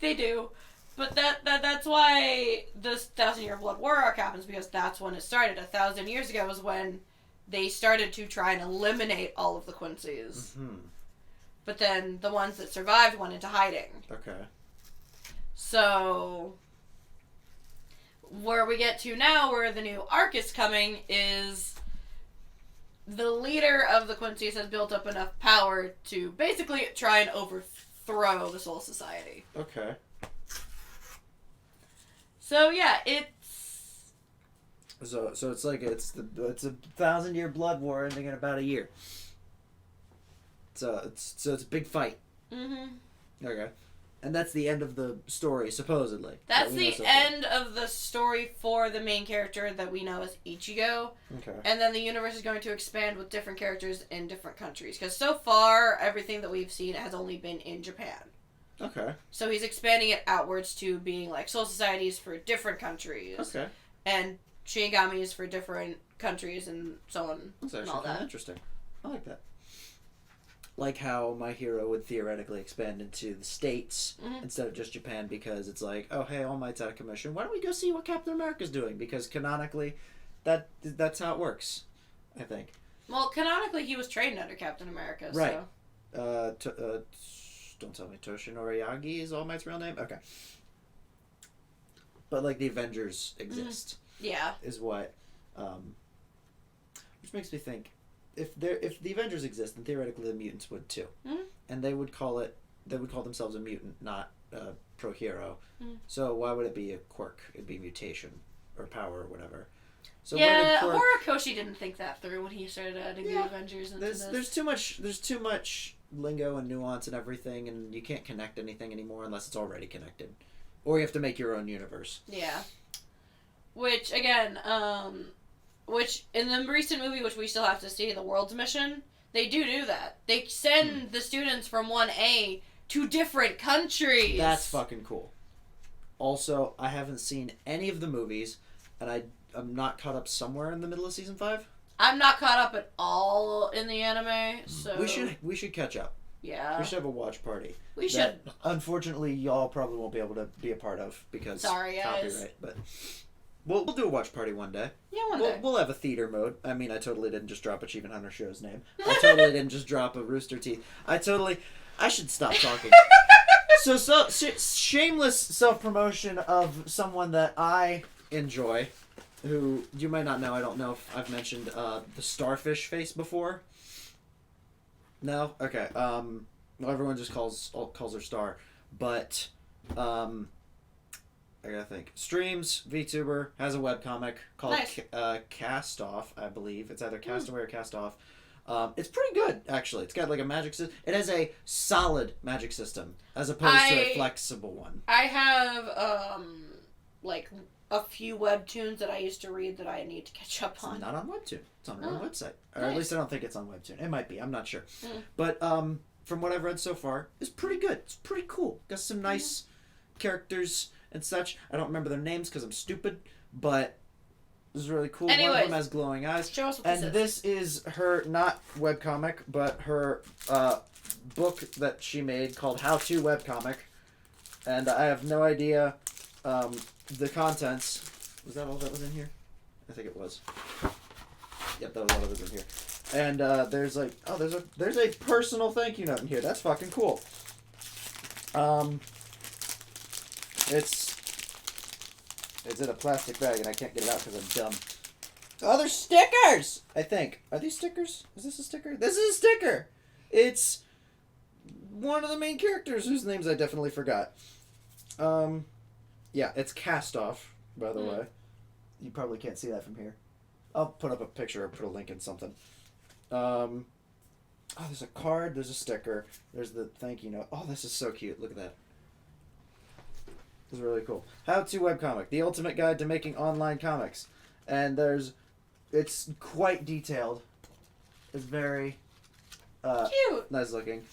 They do. But that's why this 1,000-year blood war arc happens, because that's when it started. 1,000 years ago was when they started to try and eliminate all of the Quincy's. Mm-hmm. But then the ones that survived went into hiding. Okay. So, where we get to now, where the new arc is coming, is the leader of the Quincy's has built up enough power to basically try and overthrow the Soul Society. Okay. So yeah, it's... So it's like it's a 1,000-year blood war ending in about a year. So it's a big fight. Mm-hmm. Okay. And that's the end of the story, supposedly. That's the end of the story for the main character that we know as Ichigo. Okay. And then the universe is going to expand with different characters in different countries. Because so far, everything that we've seen has only been in Japan. Okay. So he's expanding it outwards to being like soul societies for different countries. Okay. And Shinigamis for different countries and so on. That's actually and all kind of that. interesting. I like that. Like how My Hero would theoretically expand into the States instead of just Japan, because it's like, oh, hey, All Might's out of commission. Why don't we go see what Captain America's doing? Because canonically, that's how it works, I think. Well, canonically, he was trained under Captain America, right. So... Don't tell me Toshinori Yagi is All Might's real name? Okay. But, like, the Avengers exist. Yeah. Is what... which makes me think, if the Avengers exist, then theoretically the mutants would too. Mm-hmm. And they would call themselves a mutant, not pro hero. Mm-hmm. So why would it be a quirk? It'd be mutation or power or whatever. So yeah, Horikoshi didn't think that through when he started adding the Avengers into this. There's too much lingo and nuance and everything, and you can't connect anything anymore unless it's already connected. Or you have to make your own universe. Yeah. Which, again, which in the recent movie, which we still have to see, The World's Mission, they do that. They send the students from 1A to different countries. That's fucking cool. Also, I haven't seen any of the movies, and I'm not caught up somewhere in the middle of season 5. I'm not caught up at all in the anime, so... We should catch up. Yeah. We should have a watch party. We should. Unfortunately, y'all probably won't be able to be a part of because sorry, guys. Copyright, but we'll do a watch party one day. Yeah, one day. We'll have a theater mode. I mean, I totally didn't just drop Achievement Hunter Show's name. I totally didn't just drop a Rooster Teeth. I should stop talking. So shameless self-promotion of someone that I enjoy, who you might not know. I don't know if I've mentioned the Starfish face before. No? Okay. Well, everyone just calls her Star. But, I gotta think. Streams, VTuber, has a webcomic called Cast Off, I believe. It's either Castaway or Cast Off. It's pretty good, actually. It's got like a magic system. It has a solid magic system, as opposed to a flexible one. I have, like... a few webtoons that I used to read that I need to catch up on. It's not on Webtoon. It's on her own website. Or at least I don't think it's on Webtoon. It might be. I'm not sure. But from what I've read so far, it's pretty good. It's pretty cool. Got some nice characters and such. I don't remember their names because I'm stupid, but this is really cool. Anyways, one of them has glowing eyes. Show us what this is her, not webcomic, but her book that she made called How To Webcomic. And I have no idea... the contents, was that all that was in here? I think it was. Yep, that was all that was in here. And there's like, there's a personal thank you note in here. That's fucking cool. It's in a plastic bag and I can't get it out because I'm dumb. Oh, there's stickers! I think. Are these stickers? Is this a sticker? This is a sticker! It's one of the main characters whose names I definitely forgot. Yeah, it's Cast Off, by the way. You probably can't see that from here. I'll put up a picture or put a link in something. There's a card, there's a sticker, there's the thank you note. Oh, this is so cute. Look at that. This is really cool. How To Webcomic, the ultimate guide to making online comics. And it's quite detailed. It's very cute. Nice looking.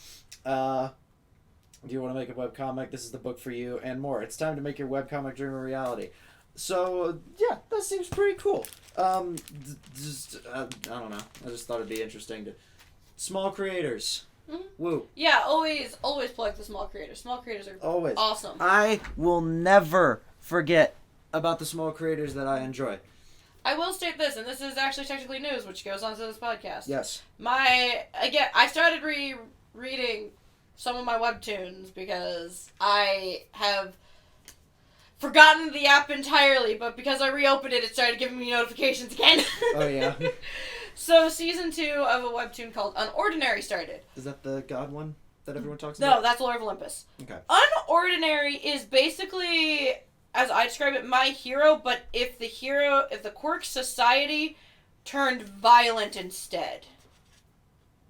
Do you want to make a webcomic? This is the book for you, and more. It's time to make your webcomic dream a reality. So, yeah, that seems pretty cool. I don't know. I just thought it'd be interesting to... Small creators. Mm-hmm. Woo. Yeah, always plug the small creators. Small creators are always awesome. I will never forget about the small creators that I enjoy. I will state this, and this is actually technically news, which goes on to this podcast. Yes. I started reading some of my webtoons because I have forgotten the app entirely, but because I reopened it, it started giving me notifications again. Oh, yeah. So, season 2 of a webtoon called Unordinary started. Is that the god one that everyone talks No, about? that's Lord of Olympus. Okay. Unordinary is basically, as I describe it, My Hero, but if the quirk society turned violent instead.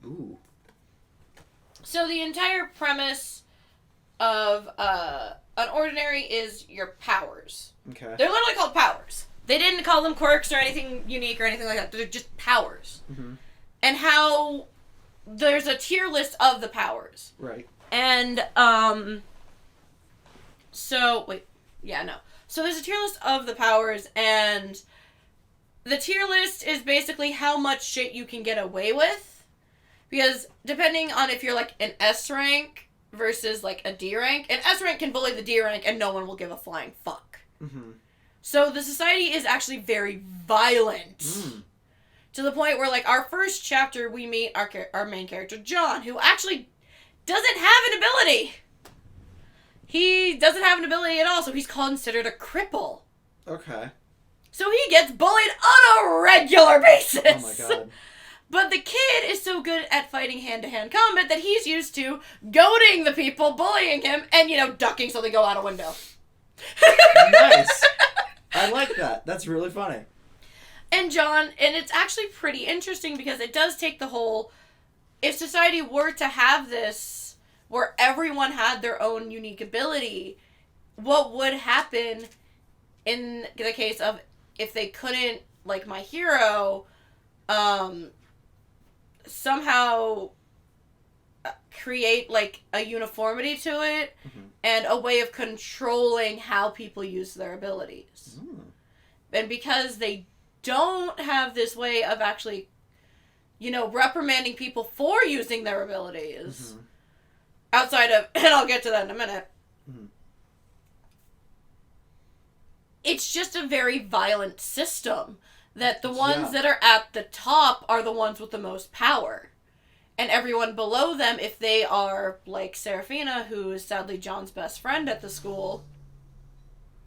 Ooh. So the entire premise of Unordinary is your powers. Okay. They're literally called powers. They didn't call them quirks or anything unique or anything like that. They're just powers. Mm-hmm. And how there's a tier list of the powers. Right. And, So there's a tier list of the powers, and the tier list is basically how much shit you can get away with. Because depending on if you're, like, an S rank versus, like, a D rank, an S rank can bully the D rank and no one will give a flying fuck. Mm-hmm. So the society is actually very violent. Mm. To the point where, like, our first chapter, we meet our main character, John, who actually doesn't have an ability. He doesn't have an ability at all, so he's considered a cripple. Okay. So he gets bullied on a regular basis. Oh my god. But the kid is so good at fighting hand-to-hand combat that he's used to goading the people bullying him and, ducking so they go out a window. Nice. I like that. That's really funny. And it's actually pretty interesting because it does take the whole, if society were to have this, where everyone had their own unique ability, what would happen in the case of if they couldn't, like My Hero, somehow create, like, a uniformity to it, mm-hmm. and a way of controlling how people use their abilities. Mm. And because they don't have this way of actually, reprimanding people for using their abilities, mm-hmm. outside of, and I'll get to that in a minute, mm-hmm. it's just a very violent system. That the ones that are at the top are the ones with the most power. And everyone below them, if they are, like Seraphina, who is sadly John's best friend at the school.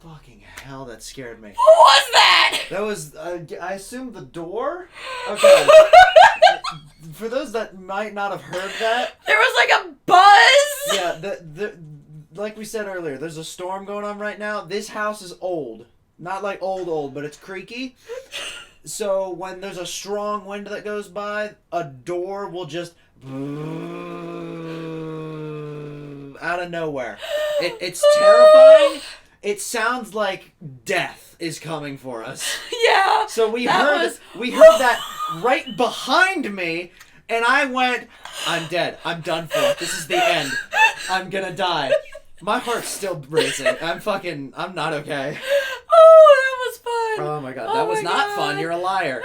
Fucking hell, that scared me. Who was that? That was, I assume, the door? Okay. For those that might not have heard that. There was like a buzz! Yeah, like we said earlier, there's a storm going on right now. This house is old. Not like old, but it's creaky. So when there's a strong wind that goes by, a door will just out of nowhere. It's terrifying. It sounds like death is coming for us. Yeah. So we heard that right behind me, and I went, I'm dead. I'm done for. This is the end. I'm gonna die. My heart's still racing. I'm not okay. Oh, that was fun. Oh my god, that was not fun. You're a liar.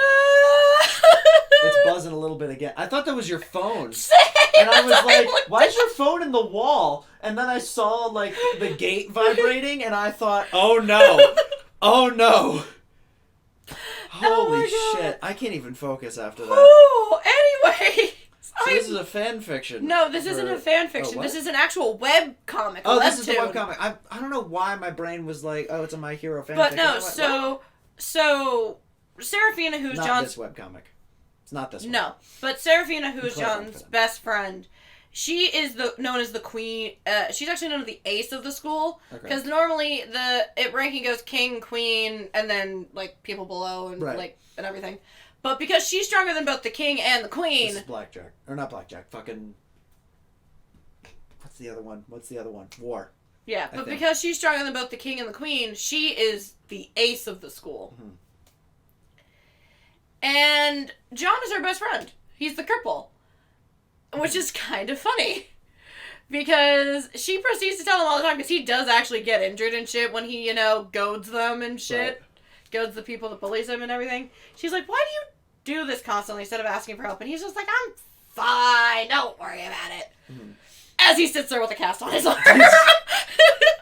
It's buzzing a little bit again. I thought that was your phone. Same. And I was like, why is your phone in the wall? And then I saw, like, the gate vibrating, and I thought, oh no. Oh no. Holy shit. I can't even focus after that. Oh, anyway. So this is a fan fiction. No, this isn't a fan fiction. This is an actual web comic. Oh, this is a web comic. I don't know why my brain was like, oh, it's a My Hero fan fiction. But no, so Seraphina, who's not John's... Not this web comic. It's not this one. No, but Seraphina, who's John's best friend, she is known as the queen. She's actually known as the ace of the school. Because normally ranking goes king, queen, and then, like, people below and, and everything. But because she's stronger than both the king and the queen... This is Blackjack. Or not Blackjack. Fucking... What's the other one? War. Yeah, but because she's stronger than both the king and the queen, she is the ace of the school. Mm-hmm. And John is her best friend. He's the cripple. Which is kind of funny. Because she proceeds to tell him all the time, because he does actually get injured and shit when he, goads them and shit. Right. Goads the people that police him and everything. She's like, why do you do this constantly instead of asking for help? And he's just like, I'm fine, don't worry about it. Mm-hmm. As he sits there with a cast on his arm.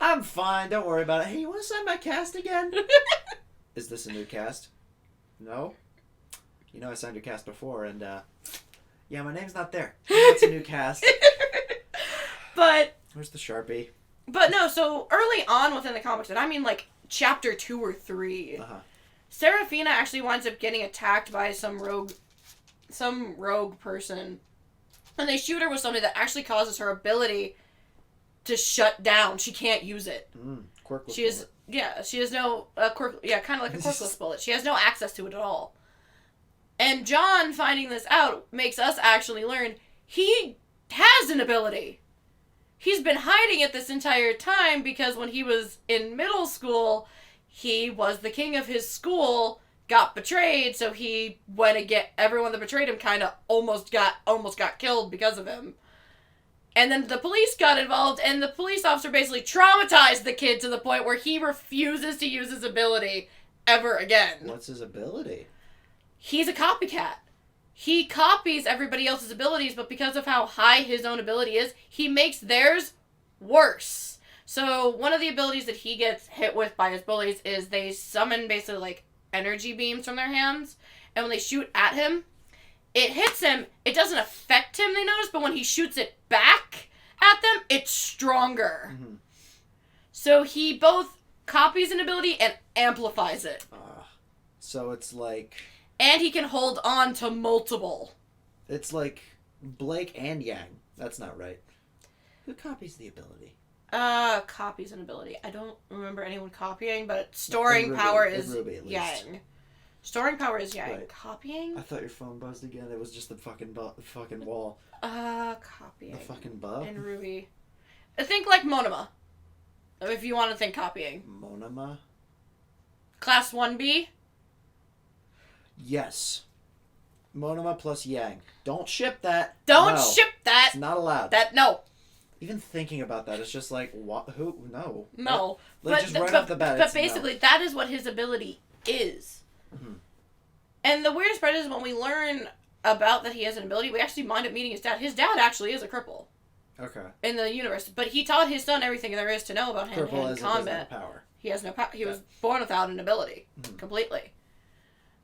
I'm fine, don't worry about it. Hey, you want to sign my cast again? Is this a new cast? No? You know I signed your cast before, and, yeah, my name's not there. It's a new cast. But... Where's the Sharpie? But no, so early on within the comics, and I mean, like, chapter 2 or 3, Seraphina actually winds up getting attacked by some rogue person. And they shoot her with something that actually causes her ability to shut down. She can't use it. Quirkless she is, yeah, she has no, kind of like a quirkless bullet. She has no access to it at all. And John, finding this out, makes us actually learn he has an ability. He's been hiding it this entire time because when he was in middle school, he was the king of his school, got betrayed, so he went and everyone that betrayed him kind of almost got killed because of him. And then the police got involved, and the police officer basically traumatized the kid to the point where he refuses to use his ability ever again. What's his ability? He's a copycat. He copies everybody else's abilities, but because of how high his own ability is, he makes theirs worse. So one of the abilities that he gets hit with by his bullies is they summon basically like energy beams from their hands, and when they shoot at him, it hits him. It doesn't affect him, they notice, but when he shoots it back at them, it's stronger. Mm-hmm. So he both copies an ability and amplifies it. So it's like... And he can hold on to multiple. It's like Blake and Yang. That's not right. Who copies the ability? Copies an ability. I don't remember anyone copying, but storing power is Yang. Storing power is Yang. Right. Copying? I thought your phone buzzed again. It was just the fucking wall. Copying. The fucking bug? And Ruby. Think like Monoma. If you want to think copying. Monoma? Class 1B? Yes. Monoma plus Yang. Don't ship that. Don't ship that. It's not allowed. No. Even thinking about that, it's just like, what? Who? No. No. Like, just right off the bat. But basically, that is what his ability is. Mm-hmm. And the weirdest part is when we learn about that he has an ability, we actually wind up meeting his dad. His dad actually is a cripple. Okay. In the universe. But he taught his son everything there is to know about hand-to-hand combat. Power. He has no power. He was born without an ability. Mm-hmm. Completely.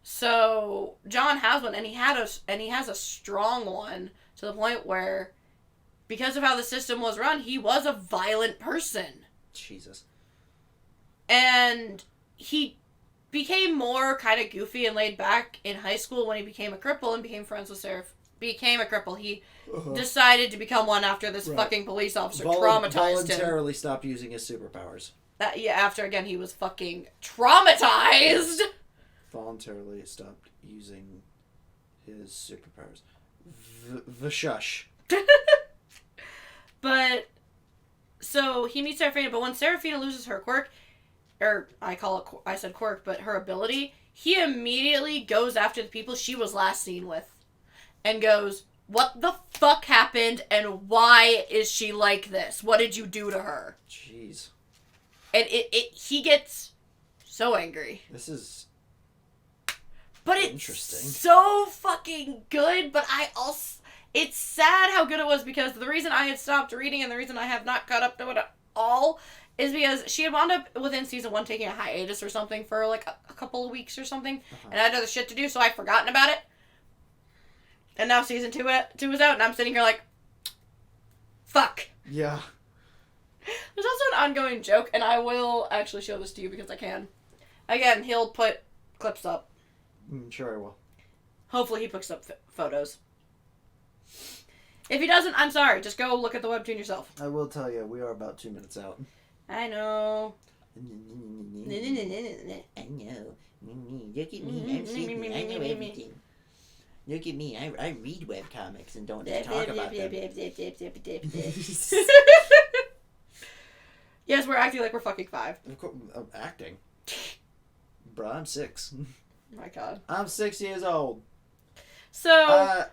So John has one, and he has a strong one to the point where, because of how the system was run, he was a violent person. Jesus. And he became more kind of goofy and laid back in high school when he became a cripple and became friends with Seraph. Became a cripple. He decided to become one after this fucking police officer traumatized him. Voluntarily stopped using his superpowers. After again he was fucking traumatized. Voluntarily stopped using his superpowers. Shush. But, so, he meets Seraphina, but when Seraphina loses her quirk, or I said quirk, but her ability, he immediately goes after the people she was last seen with. And goes, what the fuck happened, and why is she like this? What did you do to her? Jeez. And he gets so angry. This is... But interesting. It's so fucking good, but it's sad how good it was because the reason I had stopped reading and the reason I have not caught up to it at all is because she had wound up within season 1 taking a hiatus or something for like a couple of weeks or something, and I had other shit to do, so I'd forgotten about it. And now season 2 is out, and I'm sitting here like, fuck. Yeah. There's also an ongoing joke, and I will actually show this to you because I can. Again, he'll put clips up. Sure I will. Hopefully he puts up photos. If he doesn't, I'm sorry. Just go look at the webtoon yourself. I will tell you, we are about 2 minutes out. I know. I know. Look at me. I'm sleepy. I know everything. Look at me. I read webcomics and don't just talk about them. Yes, we're acting like we're fucking 5. Of course, acting. Bruh, I'm 6. My God. I'm 6 years old. So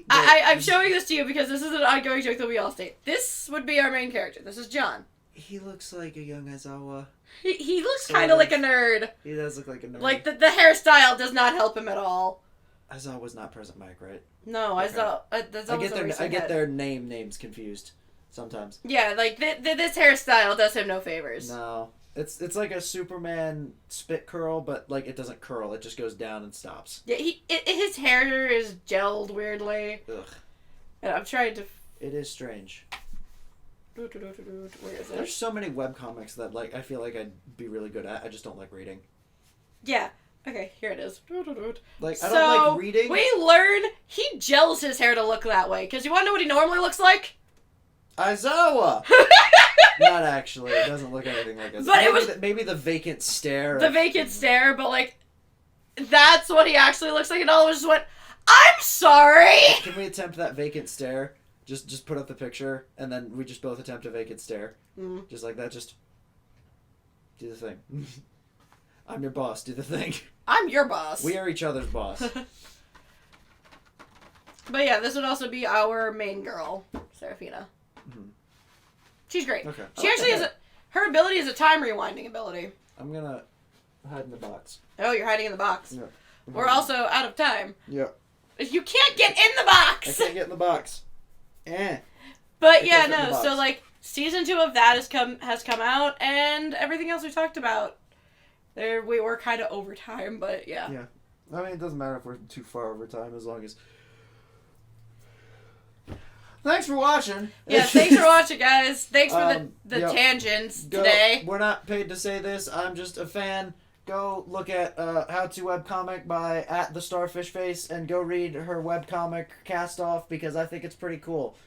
I'm showing this to you because this is an ongoing joke that we all state. This would be our main character. This is John. He looks like a young Aizawa. He looks kind of like a nerd. He does look like a nerd. Like, the hairstyle does not help him at all. Aizawa's not present mic, right? No, I saw. That's I get their names confused sometimes. Yeah, like this hairstyle does him no favors. No, it's like a Superman spit curl, but like it doesn't curl; it just goes down and stops. Yeah, his hair is gelled weirdly. Ugh. And I'm trying to. It is strange. Where is it? There's so many webcomics that like I feel like I'd be really good at. I just don't like reading. Yeah. Okay, here it is. Like, I don't like reading. We learn he gels his hair to look that way. Because you want to know what he normally looks like? Aizawa! Not actually. It doesn't look anything like it. But maybe the vacant stare. The vacant stare, but like, that's what he actually looks like. And all of us just went, I'm sorry! Can we attempt that vacant stare? Just put up the picture, and then we just both attempt a vacant stare. Mm. Just like that, just do the thing. I'm your boss, do the thing. I'm your boss. We are each other's boss. But yeah, this would also be our main girl, Serafina. Mm-hmm. She's great. Okay. She actually has her ability is a time rewinding ability. I'm gonna hide in the box. Oh, you're hiding in the box. Yeah. We're also out of time. Yeah. You can't get in the box! I can't get in the box. But yeah, no, so like season 2 of that has come out, and everything else we talked about. We were kind of over time, but yeah. Yeah. I mean, it doesn't matter if we're too far over time as long as... Thanks for watching. Yeah, thanks for watching, guys. Thanks for the tangents today. We're not paid to say this. I'm just a fan. Go look at How to Webcomic by @thestarfishface and go read her webcomic Cast Off because I think it's pretty cool.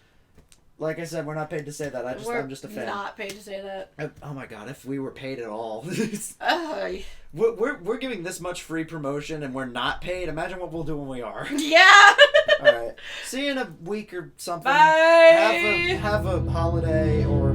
Like I said, we're not paid to say that. I'm just a fan. We're not paid to say that. Oh my god, if we were paid at all. We're giving this much free promotion and we're not paid. Imagine what we'll do when we are. Yeah! Alright. See you in a week or something. Bye! Have a holiday or